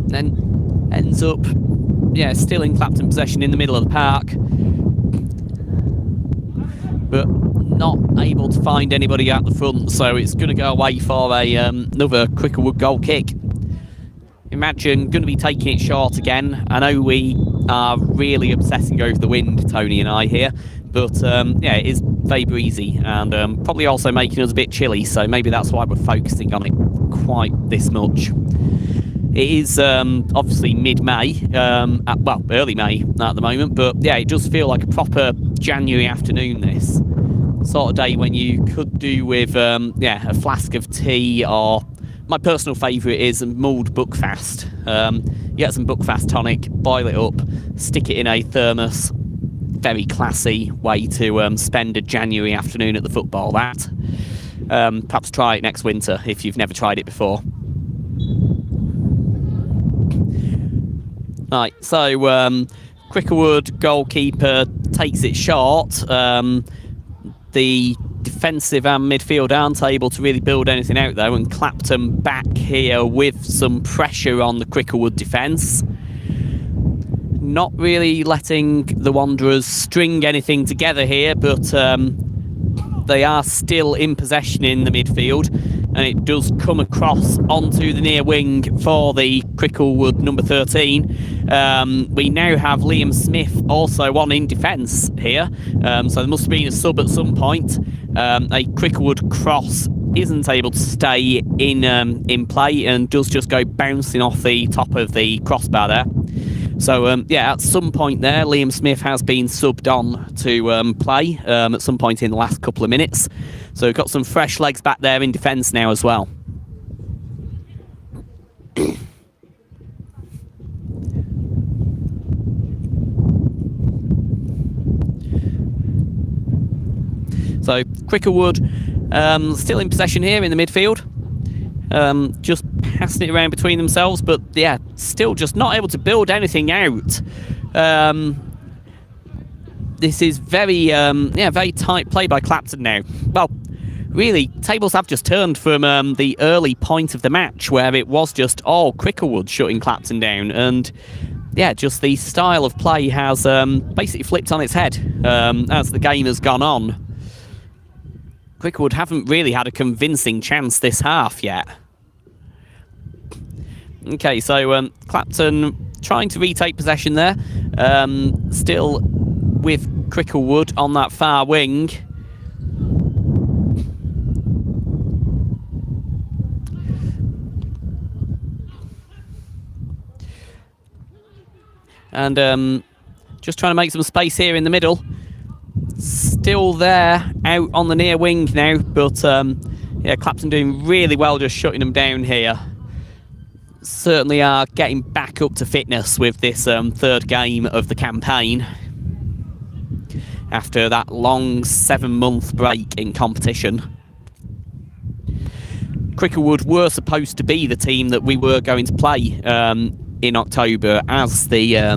Then ends up, yeah, still in Clapton possession in the middle of the park. But not able to find anybody at the front, so it's going to go away for another Cricklewood goal kick. Imagine going to be taking it short again. I know we are really obsessing over the wind, Tony and I here, but yeah, it is very breezy and probably also making us a bit chilly, so maybe that's why we're focusing on it quite this much. It is obviously mid-May, well, early May at the moment, but yeah, it does feel like a proper January afternoon, this sort of day when you could do with yeah, a flask of tea, or my personal favourite is a mulled Buckfast. You get some Buckfast tonic, boil it up, stick it in a thermos. Very classy way to spend a January afternoon at the football, that. Perhaps try it next winter if you've never tried it before. Right, so Cricklewood goalkeeper takes it short. The defensive and midfield aren't able to really build anything out though, and Clapton back here with some pressure on the Cricklewood defence. Not really letting the Wanderers string anything together here, but they are still in possession in the midfield, and it does come across onto the near wing for the Cricklewood number 13. We now have Liam Smith also on in defence here, so there must have been a sub at some point. A Cricklewood cross isn't able to stay in play and does just go bouncing off the top of the crossbar there. So yeah, at some point there, Liam Smith has been subbed on to play at some point in the last couple of minutes. So we've got some fresh legs back there in defence now as well. So Cricklewood still in possession here in the midfield. Just passing it around between themselves, but yeah, still just not able to build anything out. This is very very tight play by Clapton now. Well, really, tables have just turned from the early point of the match where it was just all Cricklewood shutting Clapton down, and yeah, just the style of play has basically flipped on its head as the game has gone on. Cricklewood haven't really had a convincing chance this half yet. Okay, so Clapton trying to retake possession there. Still with Cricklewood on that far wing. And just trying to make some space here in the middle. Still there, out on the near wing now, but yeah, Clapton doing really well just shutting them down here. Certainly are getting back up to fitness with this third game of the campaign. after that long 7-month break in competition. Cricklewood were supposed to be the team that we were going to play in October, as the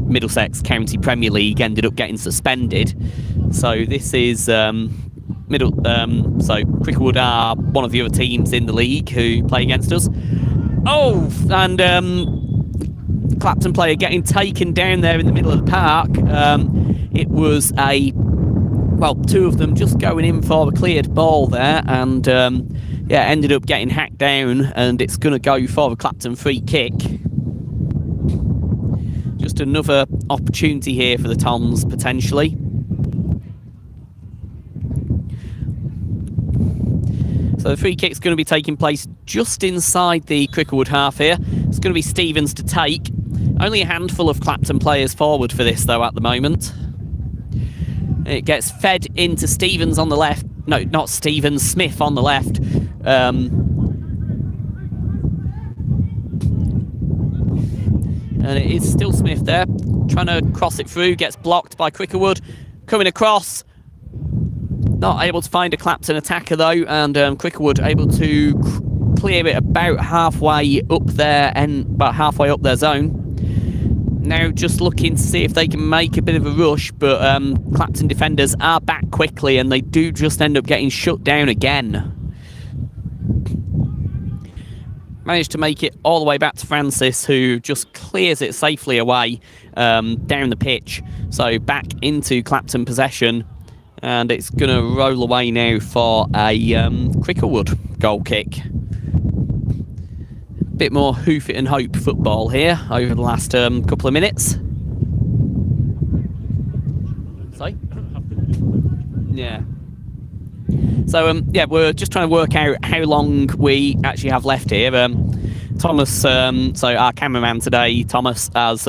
Middlesex County Premier League ended up getting suspended. So this is so Cricklewood are one of the other teams in the league who play against us. Oh, and Clapton player getting taken down there in the middle of the park. It was two of them just going in for a cleared ball there, and ended up getting hacked down, and it's going to go for the Clapton free kick. Just another opportunity here for the Tons, potentially. So the free kick's going to be taking place just inside the Cricklewood half here. It's going to be Stevens to take. Only a handful of Clapton players forward for this, though, at the moment. It gets fed into Stevens on the left. No, not Stevens, Smith on the left. And it is still Smith there, trying to cross it through, gets blocked by Cricklewood. Coming across, not able to find a Clapton attacker though, and Cricklewood able to clear it about halfway up there, and about halfway up their zone. Now just looking to see if they can make a bit of a rush, but Clapton defenders are back quickly, and they do just end up getting shut down again. Managed to make it all the way back to Francis, who just clears it safely away down the pitch. So back into Clapton possession, and it's going to roll away now for a Cricklewood goal kick. Bit more hoof it and hope football here over the last couple of minutes. Sorry? Yeah. So, we're just trying to work out how long we actually have left here. Thomas, so our cameraman today, Thomas, has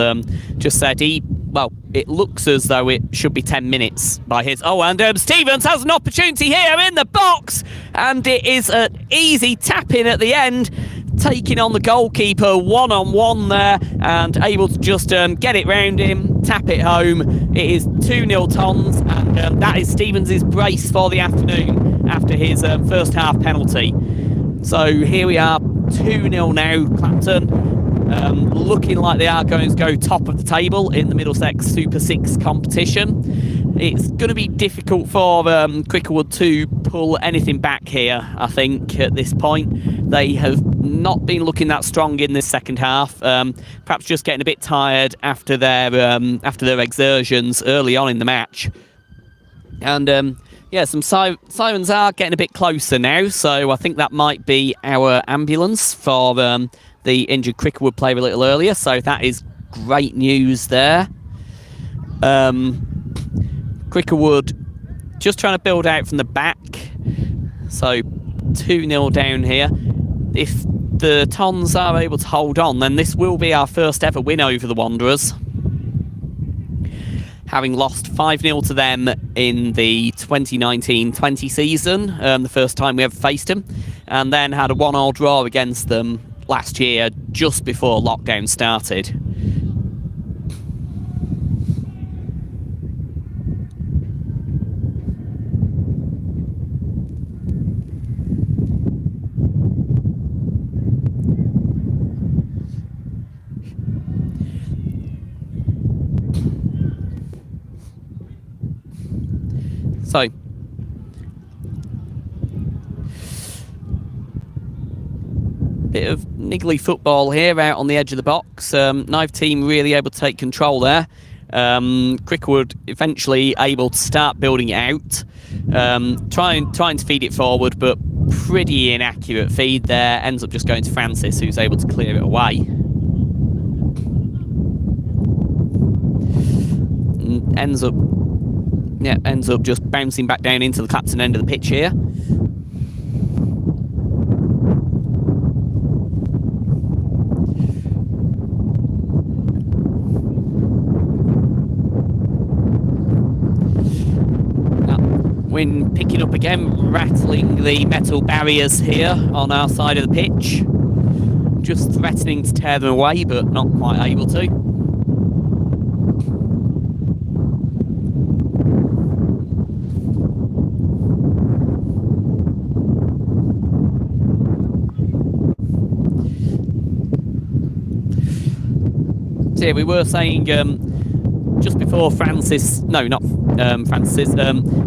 just said it looks as though it should be 10 minutes by his... Oh, and Stevens has an opportunity here in the box, and it is an easy tap-in at the end, taking on the goalkeeper one-on-one there, and able to just get it round him, tap it home. It is 2-0 Tons, and that is Stevens' brace for the afternoon after his first half penalty. So here we are, 2-0 now, Clapton. Looking like they are going to go top of the table in the Middlesex Super 6 competition. It's going to be difficult for Cricklewood to pull anything back here, I think, at this point. They have not been looking that strong in this second half. Perhaps just getting a bit tired after their exertions early on in the match. And some sirens are getting a bit closer now, so I think that might be our ambulance for the injured Cricklewood player a little earlier, so that is great news there. Cricklewood just trying to build out from the back, so 2-0 down here. If the Tons are able to hold on, then this will be our first ever win over the Wanderers, having lost 5-0 to them in the 2019-20 season, the first time we ever faced them, and then had a 1-1 draw against them last year just before lockdown started. So bit of niggly football here out on the edge of the box. Neither team really able to take control there. Cricklewood eventually able to start building it out, trying to feed it forward, but pretty inaccurate feed there. Ends up just going to Francis, who's able to clear it away. And ends up just bouncing back down into the Clapton end of the pitch here. Wind picking up again, rattling the metal barriers here on our side of the pitch. Just threatening to tear them away, but not quite able to. So yeah, we were saying just before Francis, no, not Francis,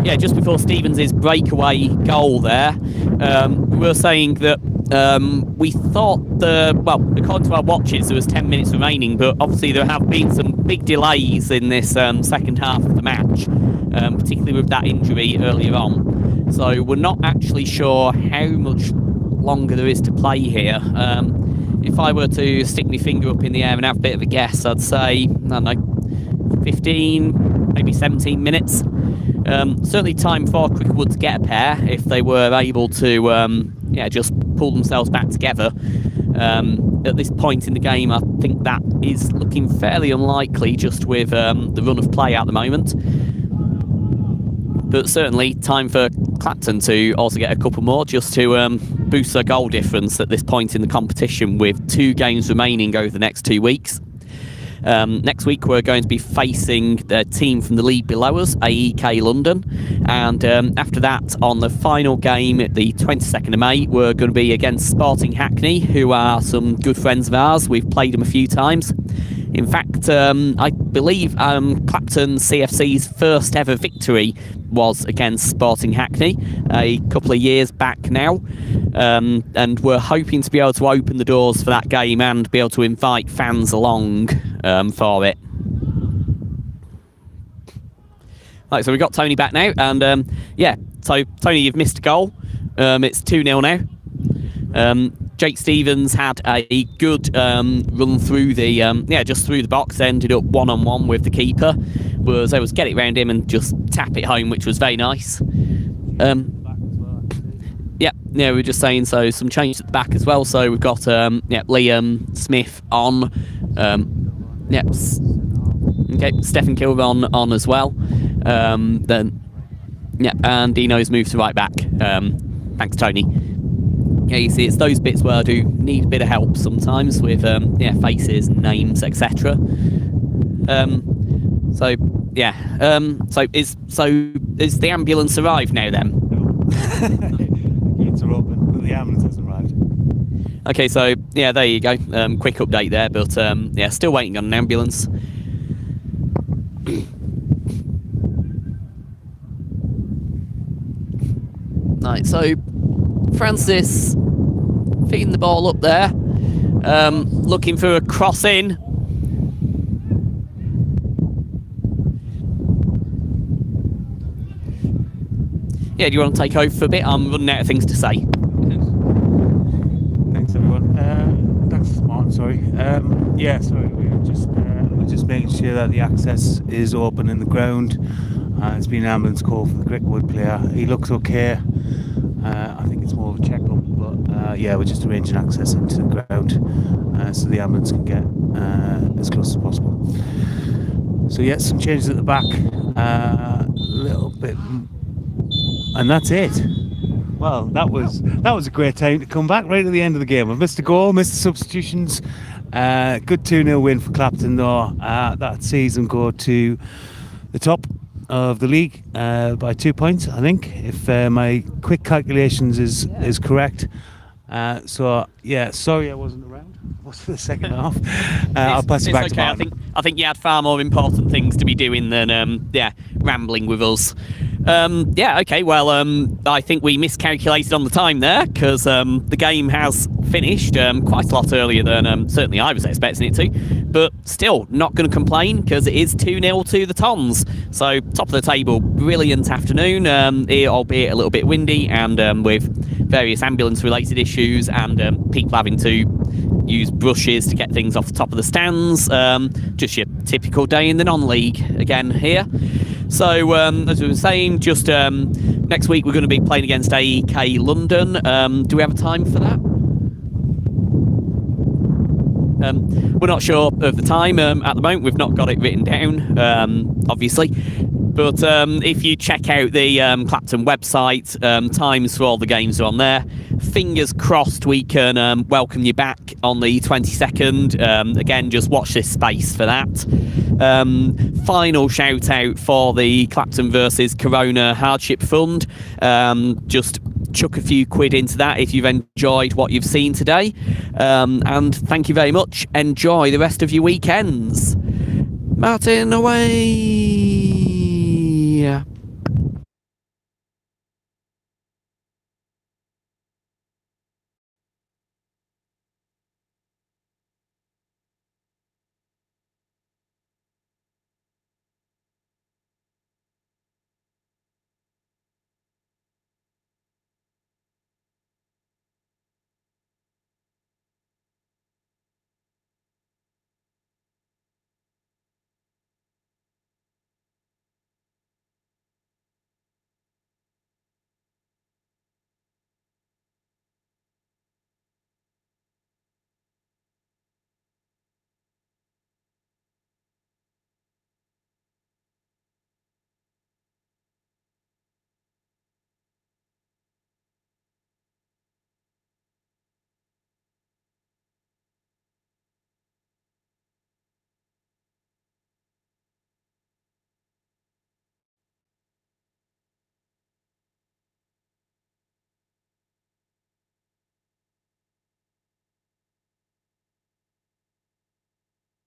yeah, just before Stevens' breakaway goal there, we were saying that we thought well, according to our watches, there was 10 minutes remaining, but obviously there have been some big delays in this second half of the match, particularly with that injury earlier on. So we're not actually sure how much longer there is to play here. If I were to stick my finger up in the air and have a bit of a guess, I'd say, I don't know, 15, maybe 17 minutes. Certainly time for Cricklewood to get a pair if they were able to just pull themselves back together. At this point in the game, I think that is looking fairly unlikely just with the run of play at the moment. But certainly time for Clapton to also get a couple more just to boost their goal difference at this point in the competition with 2 games remaining over the next 2 weeks. Next week we're going to be facing the team from the league below us, AEK London, and after that, on the final game at the 22nd of May, we're going to be against Sporting Hackney, who are some good friends of ours. We've played them a few times. In fact, I believe Clapton CFC's first ever victory was against Sporting Hackney a couple of years back now, and we're hoping to be able to open the doors for that game and be able to invite fans along for it. Right, so we've got Tony back now, and yeah, so Tony, you've missed a goal. It's 2-0 now. Jake Stevens had a good run through the just through the box, ended up 1-on-1 with the keeper. Was able to get it round him and just tap it home, which was very nice. Yeah, we were just saying, so some change at the back as well. So we've got Liam Smith on. Stephen Kilburn on as well. Then and Dino's moved to right back. Thanks, Tony. Yeah, you see, it's those bits where I do need a bit of help sometimes with faces, names, etc. So is the ambulance arrived now then? Gates are open, but the ambulance hasn't arrived. Okay, so yeah, there you go. Quick update there, but still waiting on an ambulance. Right, so Francis feeding the ball up there, looking for a cross in. Yeah, do you want to take over for a bit? I'm running out of things to say. Thanks, everyone. Thanks, Martin. Sorry. We're just making sure that the access is open in the ground. It's been an ambulance call from the Cricklewood player. He looks okay. I think it's more of a check-up, but we're just arranging access into the ground so the ambulance can get as close as possible. So yeah, some changes at the back, a little bit, and that's it. Well, that was a great time to come back right at the end of the game. I've missed a goal, missed the substitutions. Good 2-0 win for Clapton though. That sees them go to the top of the league by 2 points, I think, if my quick calculations is correct. Sorry I wasn't around. What's the second half? I'll pass it back to Martin. I think you had far more important things to be doing than rambling with us. Well, I think we miscalculated on the time there, because the game has finished quite a lot earlier than certainly I was expecting it to, but still not going to complain because it is 2-0 to the Tons. So top of the table, brilliant afternoon, albeit a little bit windy and with various ambulance related issues and people having to use brushes to get things off the top of the stands. Just your typical day in the non-league again here. So as we were saying, just next week we're going to be playing against AEK London. Do we have a time for that? We're not sure of the time at the moment. We've not got it written down, obviously. But if you check out the Clapton website, times for all the games are on there. Fingers crossed we can welcome you back on the 22nd. Again, just watch this space for that. Final shout out for the Clapton versus Corona Hardship Fund. Just chuck a few quid into that if you've enjoyed what you've seen today. And thank you very much. Enjoy the rest of your weekends. Martin, away!